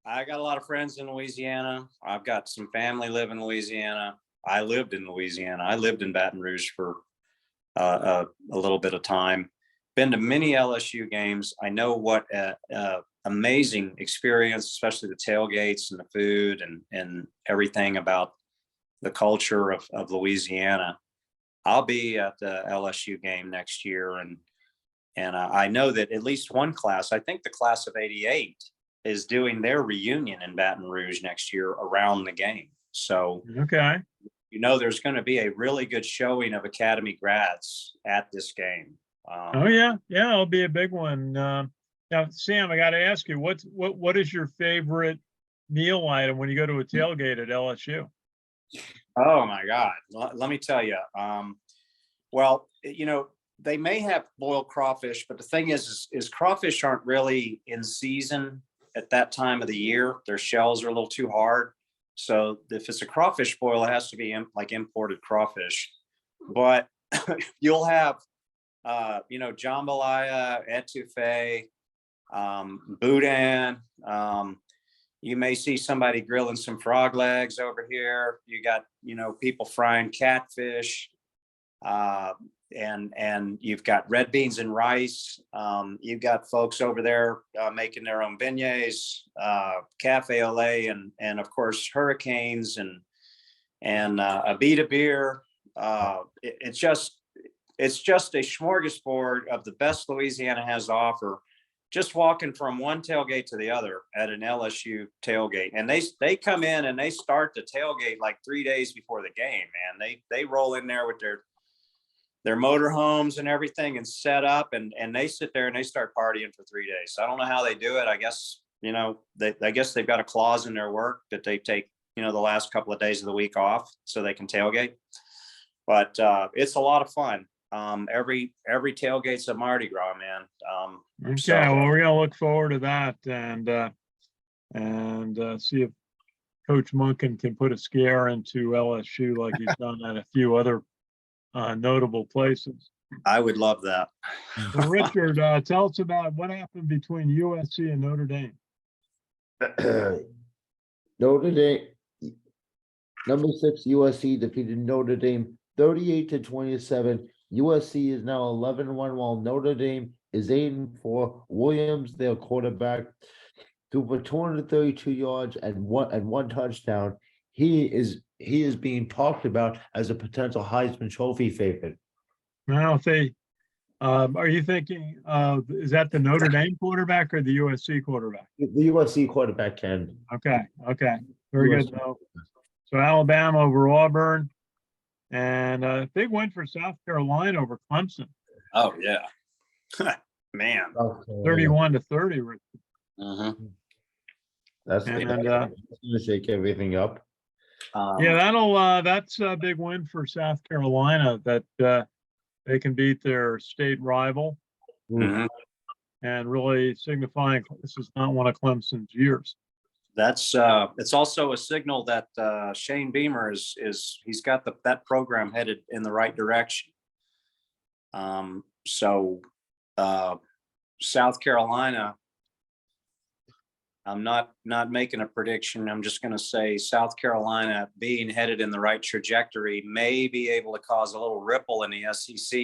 B: I got a lot of friends in Louisiana. I've got some family live in Louisiana. I lived in Louisiana. I lived in Baton Rouge for a little bit of time. Been to many LSU games. I know what amazing experience, especially the tailgates and the food and everything about the culture of Louisiana. I'll be at the LSU game next year, and I know that at least one class, I think the class of '88, is doing their reunion in Baton Rouge next year around the game. So
A: okay.
B: There's going to be a really good showing of Academy grads at this game.
A: Oh yeah, it'll be a big one. Now, Sam, I got to ask you, what is your favorite meal item when you go to a tailgate at LSU?
B: Oh my God. Let me tell you. Well, they may have boiled crawfish, but the thing is crawfish aren't really in season at that time of the year. Their shells are a little too hard. So if it's a crawfish boil, it has to be like imported crawfish. But you'll have, jambalaya, etouffee, boudin. You may see somebody grilling some frog legs over here. You got, people frying catfish, and you've got red beans and rice. You've got folks over there making their own beignets, cafe au lait, and of course hurricanes and a Vita beer. It's just a smorgasbord of the best Louisiana has to offer. Just walking from one tailgate to the other at an LSU tailgate, and they come in and they start the tailgate like 3 days before the game. Man, they roll in there with their motorhomes and everything and set up, and they sit there and they start partying for 3 days. I don't know how they do it. I guess I guess they've got a clause in their work that they take the last couple of days of the week off so they can tailgate. But it's a lot of fun. Every tailgate's a Mardi Gras, man.
A: Okay, well, we're gonna look forward to that and see if Coach Munkin can put a scare into LSU like he's done at a few other notable places.
B: I would love that.
A: Well, Richard, tell us about what happened between USC and Notre Dame.
C: Notre Dame, number 6 USC defeated Notre Dame 38-27. USC is now 11-1, while Notre Dame is 8-4. Williams, their quarterback, threw for 232 yards and one touchdown. He is being talked about as a potential Heisman Trophy favorite.
A: Now, are you thinking is that the Notre Dame quarterback or the USC quarterback?
C: The USC quarterback, Ken.
A: Okay, very good. So Alabama over Auburn, and a big win for South Carolina over Clemson.
B: Oh yeah, man.
A: 31-30.
C: That's gonna shake everything up.
A: Yeah, that's a big win for South Carolina that they can beat their state rival, and really signifying this is not one of Clemson's years.
B: That's it's also a signal that Shane Beamer he's got that program headed in the right direction. So South Carolina, I'm not making a prediction. I'm just going to say South Carolina being headed in the right trajectory may be able to cause a little ripple in the SEC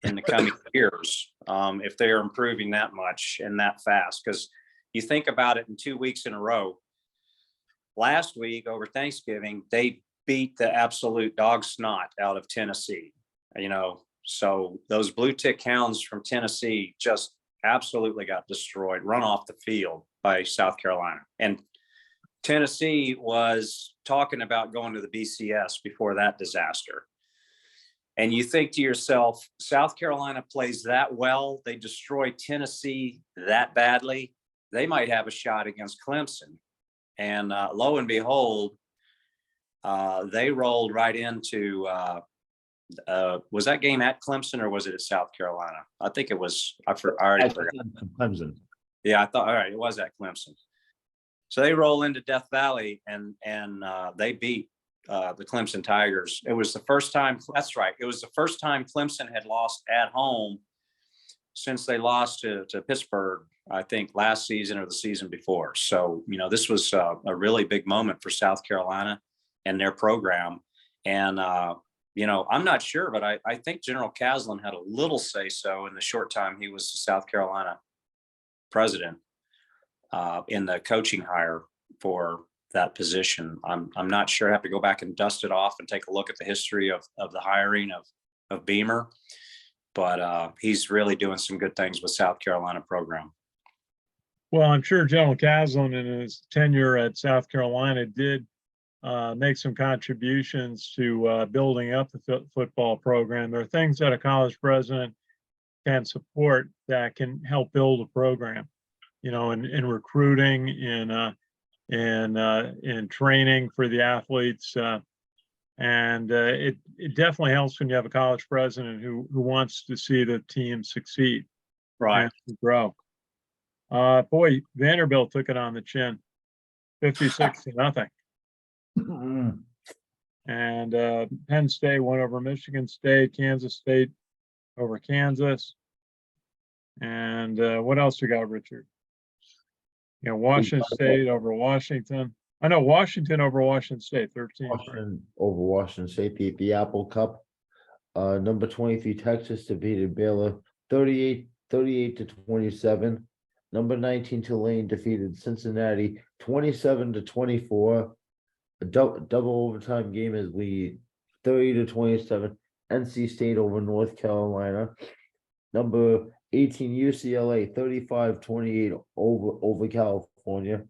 B: in the coming years if they are improving that much and that fast. Because you think about it, in 2 weeks in a row, last week over Thanksgiving, they beat the absolute dog snot out of Tennessee. So those blue tick hounds from Tennessee just absolutely got destroyed, run off the field by South Carolina. And Tennessee was talking about going to the BCS before that disaster. And you think to yourself, South Carolina plays that well, they destroy Tennessee that badly, they might have a shot against Clemson. And lo and behold, they rolled right into was that game at Clemson or was it at South Carolina? I think it was. I already forgot.
C: Clemson.
B: Yeah, I thought. All right, it was at Clemson. So they roll into Death Valley and they beat the Clemson Tigers. It was the first time. That's right. It was the first time Clemson had lost at home since they lost to Pittsburgh, I think last season or the season before. So, this was a really big moment for South Carolina and their program. And, I'm not sure, but I think General Caslin had a little say-so in the short time he was the South Carolina president in the coaching hire for that position. I'm not sure. I have to go back and dust it off and take a look at the history of the hiring of Beamer. But he's really doing some good things with South Carolina program.
A: Well, I'm sure General Caslin in his tenure at South Carolina did make some contributions to building up the football program. There are things that a college president can support that can help build a program, in recruiting, in training for the athletes. And it definitely helps when you have a college president who wants to see the team succeed
B: Right.
A: and grow. Boy, Vanderbilt took it on the chin, 56-0. And Penn State went over Michigan State, Kansas State over Kansas. And what else you got, Richard? Washington State over Washington. I know Washington over Washington State, 13.
C: Washington over Washington State, the Apple Cup. Number 23, Texas defeated Baylor 38-27. Number 19, Tulane defeated Cincinnati 27-24. A double overtime game as we 30-27. NC State over North Carolina. Number 18, UCLA 35-28 over California.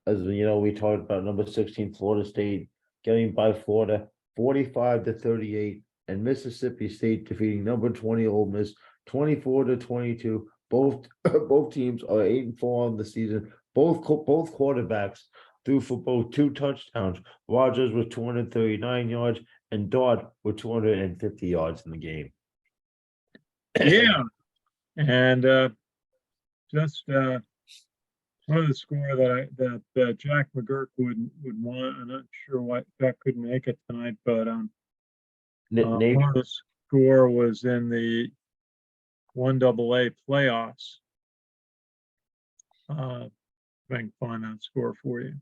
C: As you know, we talked about number 16, Florida State getting by Florida 45-38, and Mississippi State defeating number 20 Ole Miss 24-22. Both teams are 8-4 on the season. Both quarterbacks threw for both 2 touchdowns. Rogers with 239 yards and Dodd with 250 yards in the game.
A: Yeah, and just one of the score that Jack McGurk would want. I'm not sure why Jack couldn't make it tonight, but
C: Nate,
A: one of the score was in the 1AA playoffs. If I can find that score for you.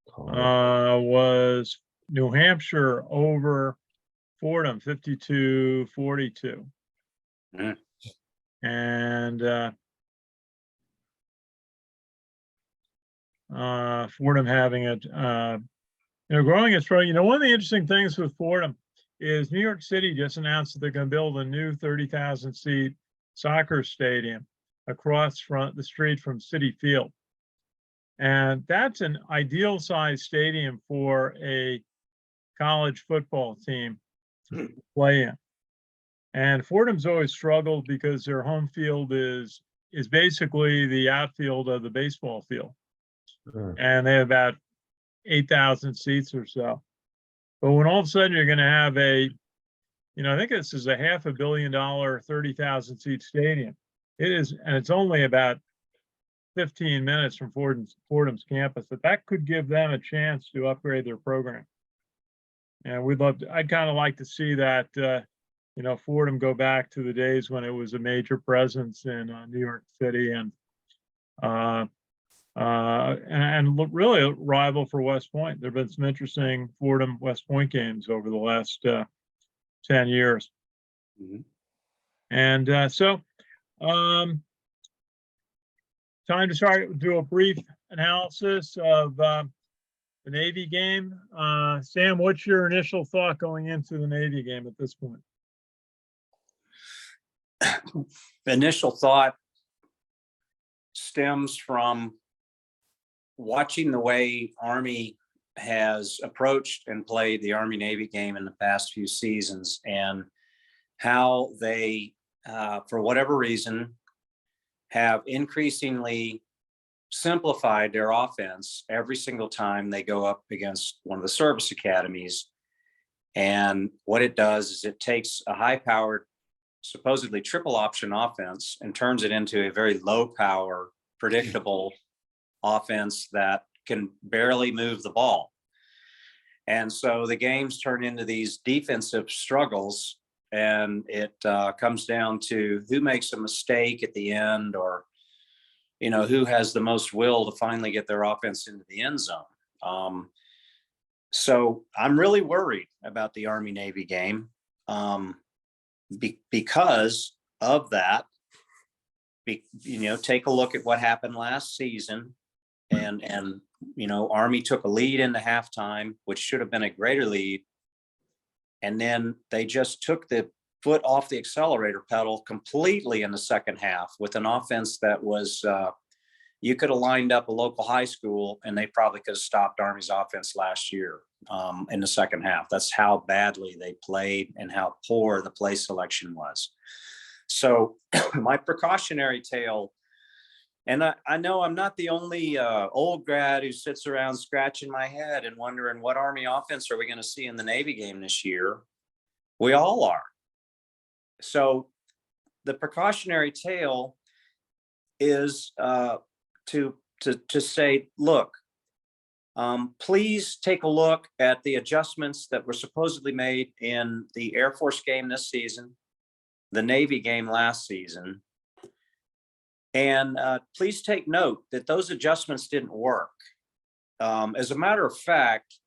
A: Was New Hampshire over Fordham 52-42.
B: Mm.
A: And Fordham having it, growing its program. One of the interesting things with Fordham is New York City just announced that they're going to build a new 30,000 seat soccer stadium across the street from Citi Field. And that's an ideal size stadium for a college football team to play in. And Fordham's always struggled because their home field is basically the outfield of the baseball field. And they have about 8,000 seats or so. But when all of a sudden you're going to have I think this is a $500 million, 30,000 seat stadium. It is, and it's only about 15 minutes from Fordham's campus. That could give them a chance to upgrade their program. And I'd kind of like to see that, Fordham go back to the days when it was a major presence in New York City and really a rival for West Point. There have been some interesting Fordham West Point games over the last 10 years.
B: Mm-hmm.
A: And time to do a brief analysis of the Navy game. Sam, what's your initial thought going into the Navy game at this point?
B: Initial thought stems from watching the way Army has approached and played the Army-Navy game in the past few seasons, and how they, for whatever reason, have increasingly simplified their offense every single time they go up against one of the service academies. And what it does is it takes a high-powered, supposedly triple option offense and turns it into a very low-power, predictable offense that can barely move the ball. And so the games turn into these defensive struggles, and it comes down to who makes a mistake at the end, or who has the most will to finally get their offense into the end zone. So I'm really worried about the Army-Navy game because of that. Take a look at what happened last season, and Army took a lead into halftime, which should have been a greater lead, and then they just took the foot off the accelerator pedal completely in the second half with an offense that was you could have lined up a local high school and they probably could have stopped Army's offense last year in the second half. That's how badly they played and how poor the play selection was. So my precautionary tale, and I know I'm not the only old grad who sits around scratching my head and wondering what Army offense are we going to see in the Navy game this year. We all are. So the precautionary tale is to say, look, please take a look at the adjustments that were supposedly made in the Air Force game this season, the Navy game last season. And please take note that those adjustments didn't work. As a matter of fact,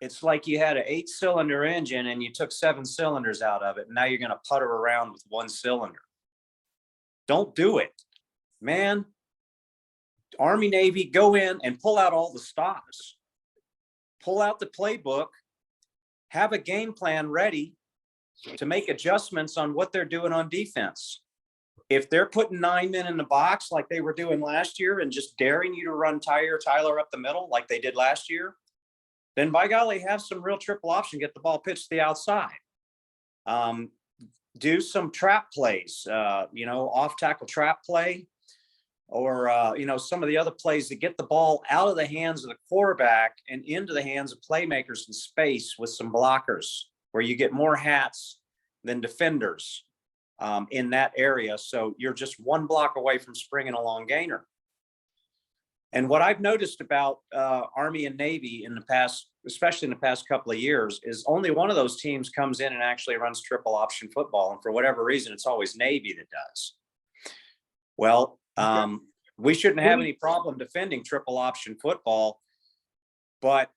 B: it's like you had an 8-cylinder engine and you took 7 cylinders out of it. And now you're going to putter around with 1 cylinder. Don't do it, man. Army, Navy, go in and pull out all the stops. Pull out the playbook. Have a game plan ready to make adjustments on what they're doing on defense. If they're putting 9 men in the box like they were doing last year and just daring you to run Tyler up the middle like they did last year, then by golly, have some real triple option, get the ball pitched to the outside. Do some trap plays, off tackle trap play, or, some of the other plays that get the ball out of the hands of the quarterback and into the hands of playmakers in space with some blockers where you get more hats than defenders in that area. So you're just 1 block away from springing a long gainer. And what I've noticed about Army and Navy in the past, especially in the past couple of years, is only one of those teams comes in and actually runs triple option football. And for whatever reason, it's always Navy that does. Well, we shouldn't have any problem defending triple option football. But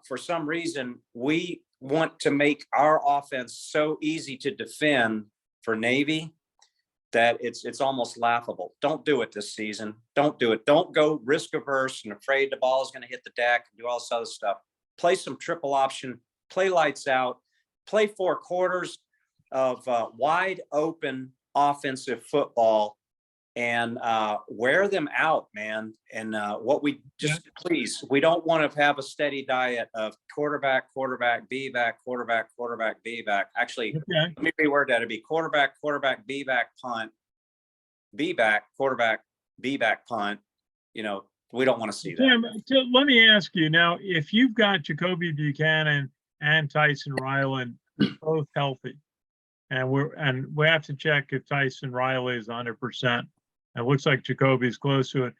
B: for some reason, we want to make our offense so easy to defend for Navy that it's almost laughable. Don't do it this season. Don't do it. Don't go risk averse and afraid the ball is going to hit the deck and do all this other stuff. Play some triple option, play lights out, play 4 quarters of wide open offensive football and wear them out, man. And please, we don't want to have a steady diet of quarterback, B back, quarterback, B back. Actually, Let me reword that. It'd be quarterback, B back, punt, B back, quarterback, B back, punt. We don't want to see that.
A: Tim, let me ask you now, if you've got Jacoby Buchanan and Tyson Ryland both healthy, and we have to check if Tyson Riley is 100%. It looks like Jacoby's close to it.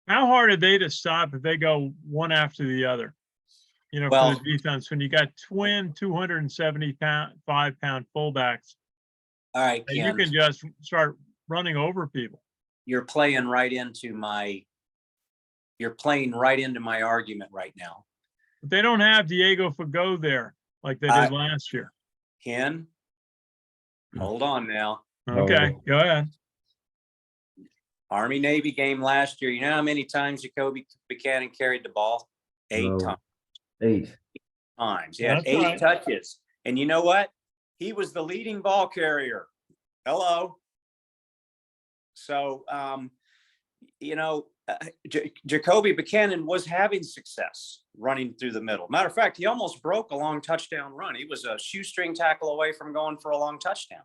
A: How hard are they to stop if they go one after the other? For the defense, when you got twin 275-pound fullbacks,
B: all right, Ken,
A: you can just start running over people.
B: You're playing right into my argument right now.
A: But they don't have Diego Fago there like they did last year.
B: Ken, hold on now.
A: Okay, go ahead.
B: Army Navy game last year. You know how many times Jacoby Buchanan carried the ball? 8 times.
C: 8
B: times. He had 8 touches. And you know what? He was the leading ball carrier. Hello. So, Jacoby Buchanan was having success running through the middle. Matter of fact, he almost broke a long touchdown run. He was a shoestring tackle away from going for a long touchdown.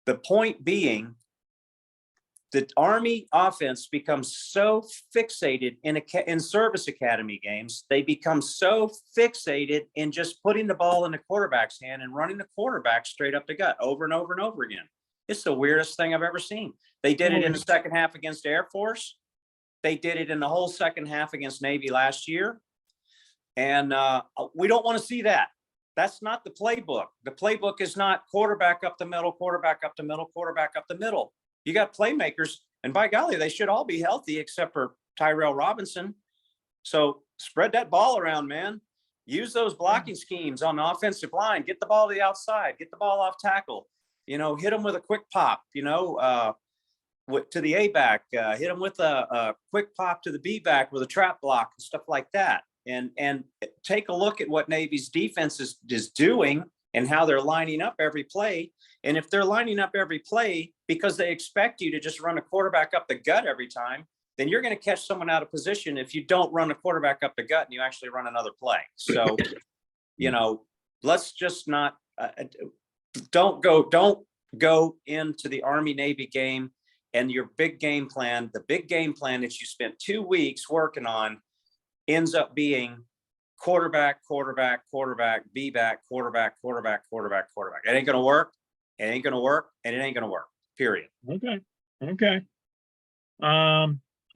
B: The point being, the Army offense becomes so fixated in service academy games. They become so fixated in just putting the ball in the quarterback's hand and running the quarterback straight up the gut over and over and over again. It's the weirdest thing I've ever seen. They did it in the second half against Air Force. They did it in the whole second half against Navy last year. And we don't want to see that. That's not the playbook. The playbook is not quarterback up the middle, quarterback up the middle, quarterback up the middle. You got playmakers, and by golly, they should all be healthy except for Tyrell Robinson. So spread that ball around, man. Use those blocking schemes on the offensive line. Get the ball to the outside. Get the ball off tackle. Hit them with a quick pop, to the A back. Hit them with a quick pop to the B back with a trap block and stuff like that. And take a look at what Navy's defense is doing and how they're lining up every play. And if they're lining up every play because they expect you to just run a quarterback up the gut every time, then you're going to catch someone out of position if you don't run a quarterback up the gut and you actually run another play. So, let's just not, don't go into the Army-Navy game and your big game plan, the big game plan that you spent 2 weeks working on ends up being quarterback, quarterback, quarterback, be back, quarterback, quarterback, quarterback, quarterback. It ain't going to work. It ain't going to work. And it ain't going to work, period.
A: Okay. Okay.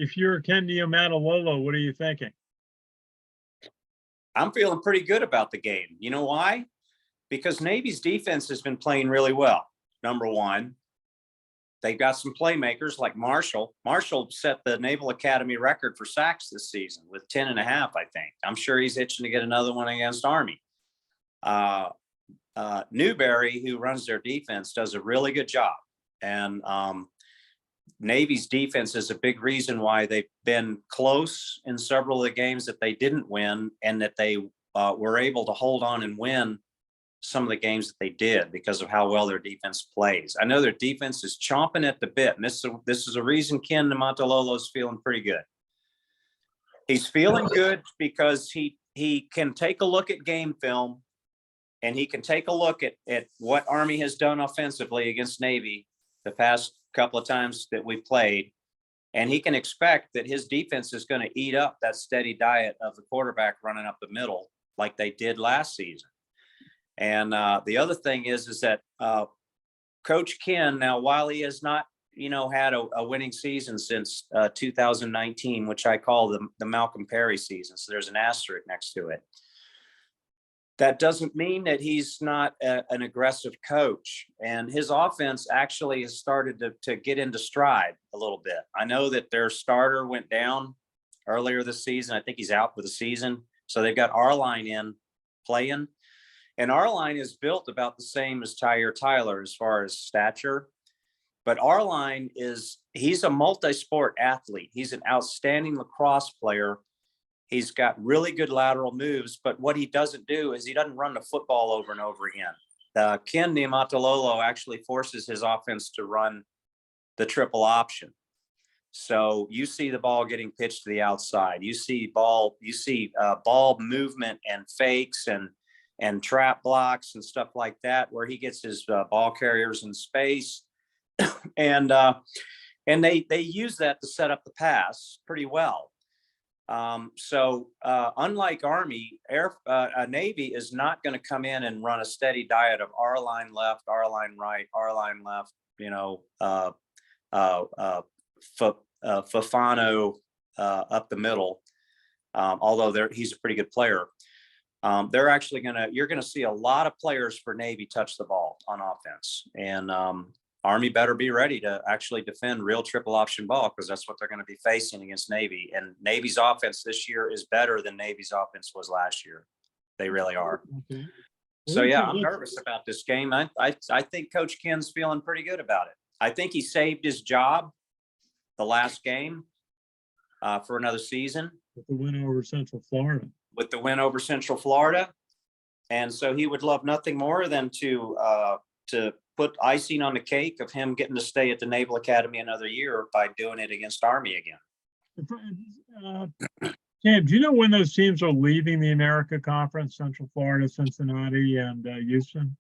A: If you're Ken Kraetzer, what are you thinking?
B: I'm feeling pretty good about the game. You know why? Because Navy's defense has been playing really well. Number one, they've got some playmakers like Marshall. Marshall set the Naval Academy record for sacks this season with 10.5, I think. I'm sure he's itching to get another one against Army. Newberry, who runs their defense, does a really good job. And Navy's defense is a big reason why they've been close in several of the games that they didn't win, and that they were able to hold on and win some of the games that they did because of how well their defense plays. I know their defense is chomping at the bit, and this is a reason Ken Kraetzer is feeling pretty good. He's feeling good because he can take a look at game film, and he can take a look at what Army has done offensively against Navy the past couple of times that we played, and he can expect that his defense is going to eat up that steady diet of the quarterback running up the middle like they did last season. And the other thing is that Coach Ken, now, while he has not, had a winning season since 2019, which I call the Malcolm Perry season, so there's an asterisk next to it, that doesn't mean that he's not an aggressive coach. And his offense actually has started to get into stride a little bit. I know that their starter went down earlier this season. I think he's out for the season. So they've got Arline in playing. And Arline is built about the same as Tyler as far as stature. But Arline he's a multi-sport athlete. He's an outstanding lacrosse player. He's got really good lateral moves, but what he doesn't do is he doesn't run the football over and over again. Ken Kraetzer actually forces his offense to run the triple option. So you see the ball getting pitched to the outside. You see ball movement and fakes and trap blocks and stuff like that, where he gets his ball carriers in space, and they use that to set up the pass pretty well. So unlike Army, Navy is not going to come in and run a steady diet of R line left, R line right, R line left, Fafano up the middle. Although he's a pretty good player. They're actually you're going to see a lot of players for Navy touch the ball on offense, and Army better be ready to actually defend real triple option ball, because that's what they're going to be facing against Navy. And Navy's offense this year is better than Navy's offense was last year. They really are. Okay. So yeah, I'm nervous about this game. I think Coach Ken's feeling pretty good about it. I think he saved his job the last game for another season.
A: With the win over Central
B: Florida. And so he would love nothing more than to put icing on the cake of him getting to stay at the Naval Academy another year by doing it against Army again.
A: Cam, do you know when those teams are leaving the America Conference, Central Florida, Cincinnati, and Houston?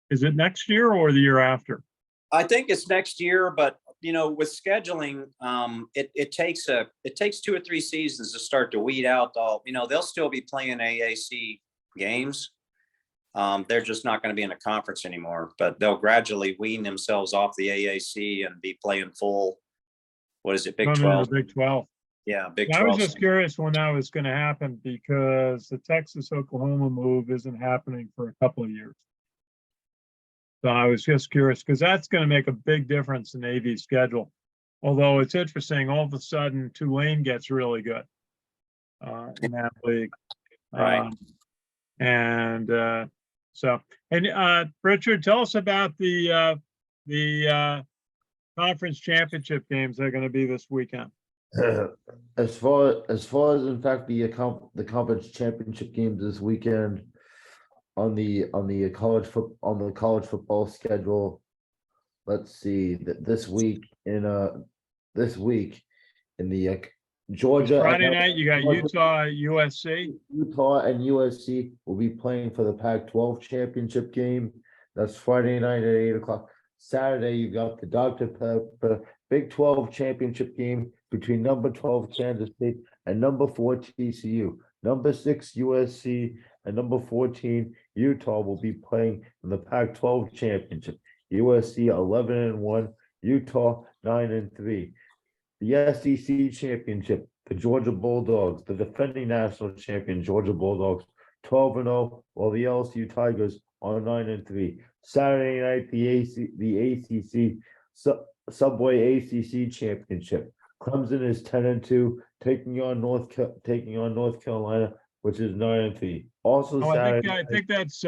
A: Is it next year or the year after?
B: I think it's next year, but with scheduling, it takes 2 or 3 seasons to start to weed out all. They'll still be playing AAC games. They're just not going to be in a conference anymore, but they'll gradually wean themselves off the AAC and be playing full. What is it? Big 12.
A: Big 12.
B: Yeah, Big 12.
A: I was just curious when that was going to happen, because the Texas-Oklahoma move isn't happening for a couple of years. So I was just curious, because that's going to make a big difference in Navy's schedule. Although it's interesting, all of a sudden Tulane gets really good in that league.
B: Right.
A: Richard, tell us about the conference championship games that are going to be this weekend.
C: As far as in fact the conference championship games this weekend on the college football schedule, let's see, this week in the Georgia
A: Friday night, you got Utah, USC.
C: Utah and USC will be playing for the Pac-12 championship game. That's Friday night at 8:00. Saturday, you got the Dr. Pepper Big 12 championship game between number 12 Kansas State and number 4 TCU. Number 6 USC and number 14 Utah will be playing in the Pac-12 championship. USC 11-1, Utah 9-3. The SEC championship, the Georgia Bulldogs, the defending national champion Georgia Bulldogs, 12-0, while the LSU Tigers are 9-3. Saturday night, the ACC Subway ACC championship. Clemson is 10-2, taking on North Carolina, which is 9-3. Also
A: Oh,
C: Saturday.
A: I think that's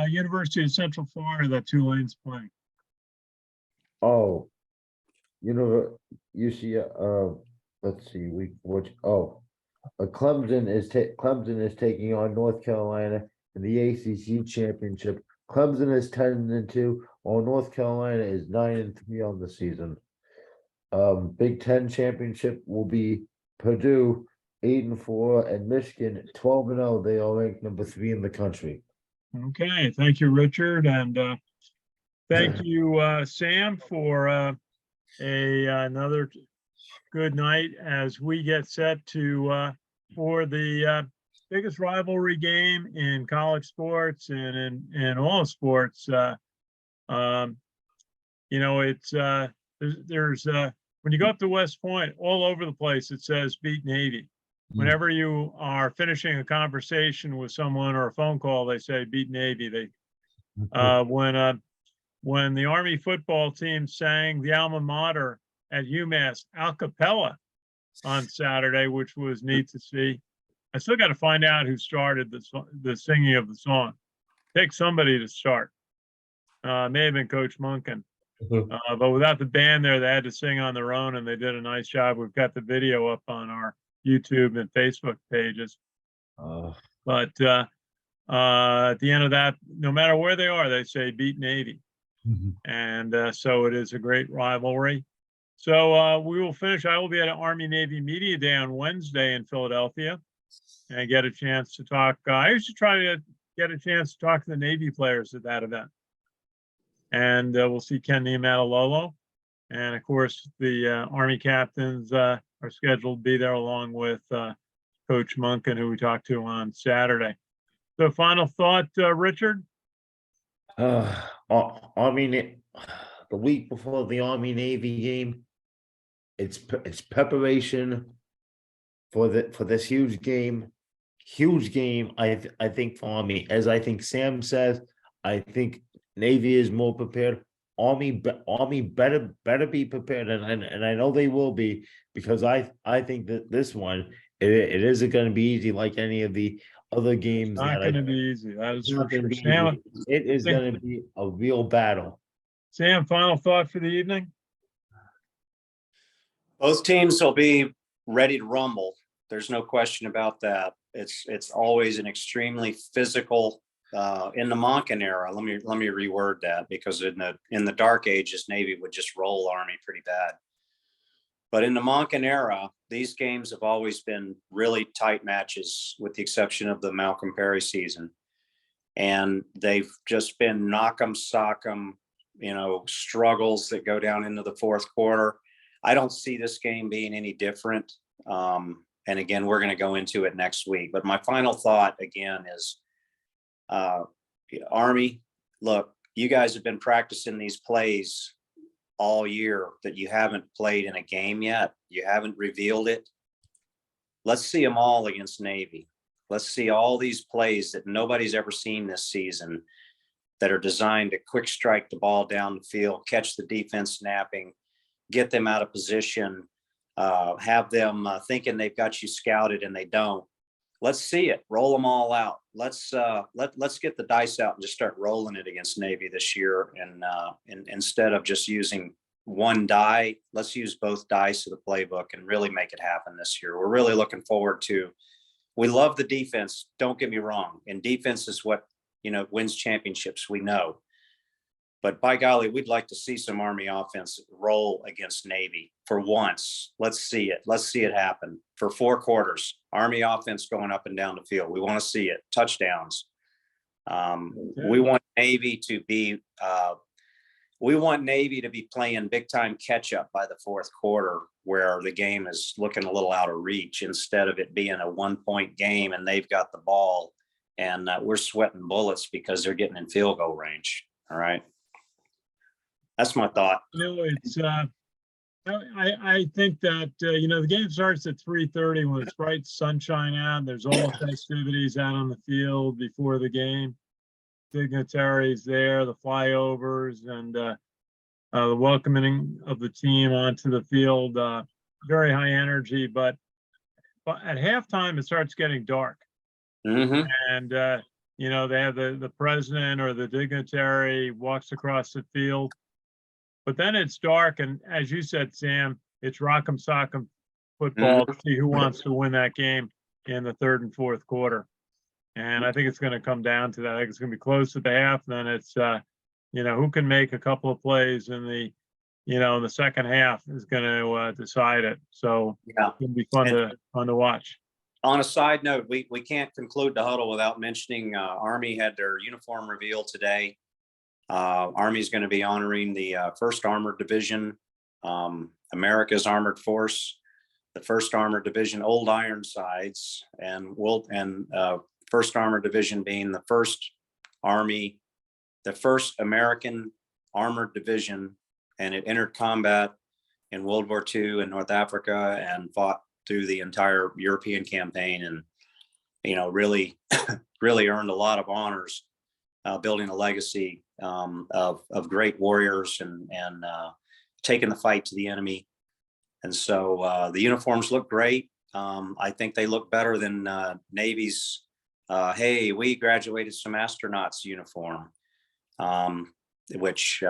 A: University of Central Florida that Tulane's playing.
C: Oh, you see, let's see, Clemson is taking on North Carolina in the ACC championship. Clemson is 10-2, while North Carolina is 9-3 on the season. Big Ten championship will be Purdue 8-4 and Michigan 12-0. They are ranked number 3 in the country.
A: Okay, thank you, Richard, and thank you, Sam, for another good night as we get set to for the biggest rivalry game in college sports and in all sports. It's there's when you go up to West Point, all over the place it says beat Navy. Whenever you are finishing a conversation with someone or a phone call, they say beat Navy. When the Army football team sang the alma mater at UMass a cappella on Saturday, which was neat to see. I still got to find out who started the singing of the song. Take somebody to start. May have been Coach Munkin. But without the band there, they had to sing on their own, and they did a nice job. We've got the video up on our YouTube and Facebook pages. But at the end of that, no matter where they are, they say beat Navy. And so it is a great rivalry. So we will finish. I will be at an Army Navy Media Day on Wednesday in Philadelphia and get a chance to talk. I used to try to get a chance to talk to the Navy players at that event. And we'll see Ken Niumatalolo. And of course, the Army captains are scheduled to be there along with Coach Munkin, who we talked to on Saturday. So final thought, Richard?
C: Army, the week before the Army Navy game, it's preparation for this huge game. I think for Army, as I think Sam says, I think Navy is more prepared. Army better be prepared, and I know they will be, because I think that this one it isn't going to be easy like any of the other games.
A: Not going to be easy. That is for sure.
C: Sam, it is going to be a real battle.
A: Sam, final thought for the evening?
B: Both teams will be ready to rumble. There's no question about that. It's always an extremely physical. In the Monken era, let me reword that, because in the dark ages, Navy would just roll Army pretty bad. But in the Monken era, these games have always been really tight matches, with the exception of the Malcolm Perry season. And they've just been knock 'em, sock 'em, struggles that go down into the fourth quarter. I don't see this game being any different. And again, we're going to go into it next week. But my final thought again is, Army, look, you guys have been practicing these plays all year that you haven't played in a game yet. You haven't revealed it. Let's see them all against Navy. Let's see all these plays that nobody's ever seen this season, that are designed to quick strike the ball down the field, catch the defense snapping, get them out of position, have them thinking they've got you scouted and they don't. Let's see it. Roll them all out. Let's get the dice out and just start rolling it against Navy this year. And instead of just using one die, let's use both dice of the playbook and really make it happen this year. We're really looking forward to. We love the defense. Don't get me wrong. And defense is what wins championships. We know. But by golly, we'd like to see some Army offense roll against Navy for once. Let's see it. Let's see it happen for 4 quarters. Army offense going up and down the field. We want to see it. Touchdowns. We want Navy to be we want Navy to be playing big time catch up by the fourth quarter, where the game is looking a little out of reach, instead of it being a 1-point game and they've got the ball and we're sweating bullets because they're getting in field goal range. All right. That's my thought.
A: It's, I think that, the game starts at 3:30 when it's bright sunshine out. There's all festivities out on the field before the game. Dignitaries there, the flyovers, and the welcoming of the team onto the field. Very high energy, but at halftime, it starts getting dark.
B: Mm-hmm.
A: And, they have the president or the dignitary walks across the field. But then it's dark, and as you said, Sam, it's rock'em sock'em football to see who wants to win that game in the third and fourth quarter. And I think it's going to come down to that. I think it's going to be close at the half. Then it's, who can make a couple of plays in the, in the second half is going to decide it. So
B: Yeah,
A: it's going to be fun to watch.
B: on a side note, we can't conclude the huddle without mentioning Army had their uniform reveal today. Army is going to be honoring the 1st Armored Division, America's Armored Force, the 1st Armored Division Old Ironsides, and 1st Armored Division being the 1st Army, the 1st American Armored Division, and it entered combat in World War II in North Africa and fought through the entire European campaign, and really really earned a lot of honors, building a legacy of great warriors and taking the fight to the enemy. And so the uniforms look great. I think they look better than Navy's hey, we graduated some astronauts uniform, which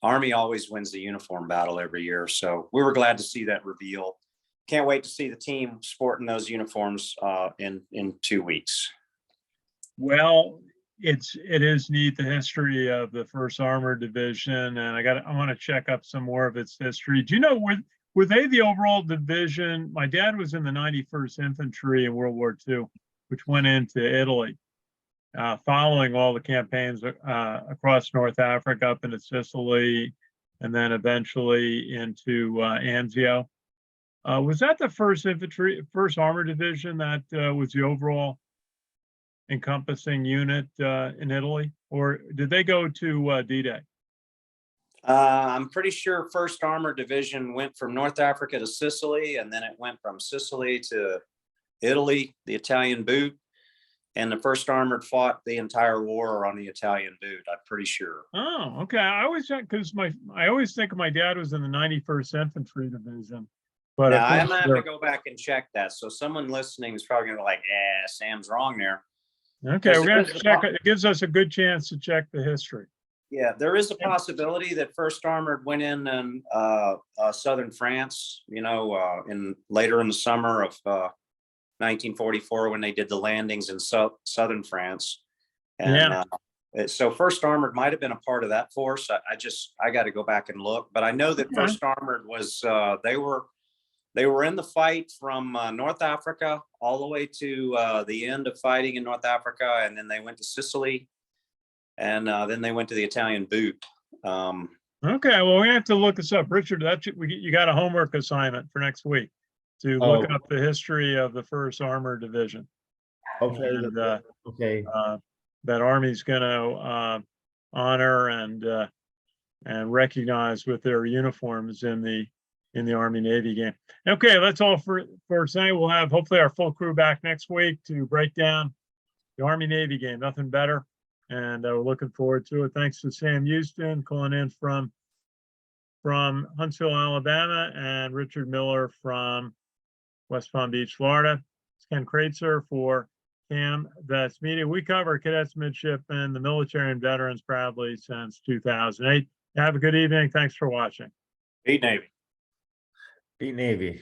B: Army always wins the uniform battle every year. So we were glad to see that reveal. Can't wait to see the team sporting those uniforms in 2 weeks.
A: Well, it is neat, the history of the 1st Armored Division, and I want to check up some more of its history. Do you know, were they the overall division? My dad was in the 91st Infantry in World War II, which went into Italy, following all the campaigns across North Africa up into Sicily, and then eventually into Anzio. Was that the 1st Armored Division that was the overall encompassing unit in Italy, or did they go to D-Day?
B: I'm pretty sure 1st Armored Division went from North Africa to Sicily, and then it went from Sicily to Italy, the Italian boot, and the 1st Armored fought the entire war on the Italian boot. I'm pretty sure.
A: Oh, okay. I always think my dad was in the 91st Infantry Division. But
B: now, I'm gonna have to go back and check that. So someone listening is probably gonna be like, Sam's wrong there.
A: Okay, we're gonna have to check it. It gives us a good chance to check the history.
B: Yeah, there is a possibility that 1st Armored went in southern France, in later in the summer of 1944 when they did the landings in southern France. And so 1st Armored might have been a part of that force. I got to go back and look, but I know that 1st Armored was they were in the fight from North Africa all the way to the end of fighting in North Africa, and then they went to Sicily, and then they went to the Italian boot.
A: Okay, well, we have to look this up, Richard. You got a homework assignment for next week to look up the history of the 1st Armored Division.
C: Okay.
A: And,
C: okay.
A: That Army's going to honor and recognize with their uniforms in the Army-Navy game. Okay, that's all for tonight. We'll have hopefully our full crew back next week to break down the Army-Navy game. Nothing better, and we're looking forward to it. Thanks to Sam Houston calling in from Huntsville, Alabama, and Richard Miller from West Palm Beach, Florida. It's Ken Kraetzer for CaMMVets Media. We cover cadets, midshipmen, the military and veterans proudly since 2008. Have a good evening. Thanks for watching.
B: Beat Navy.
C: Beat Navy.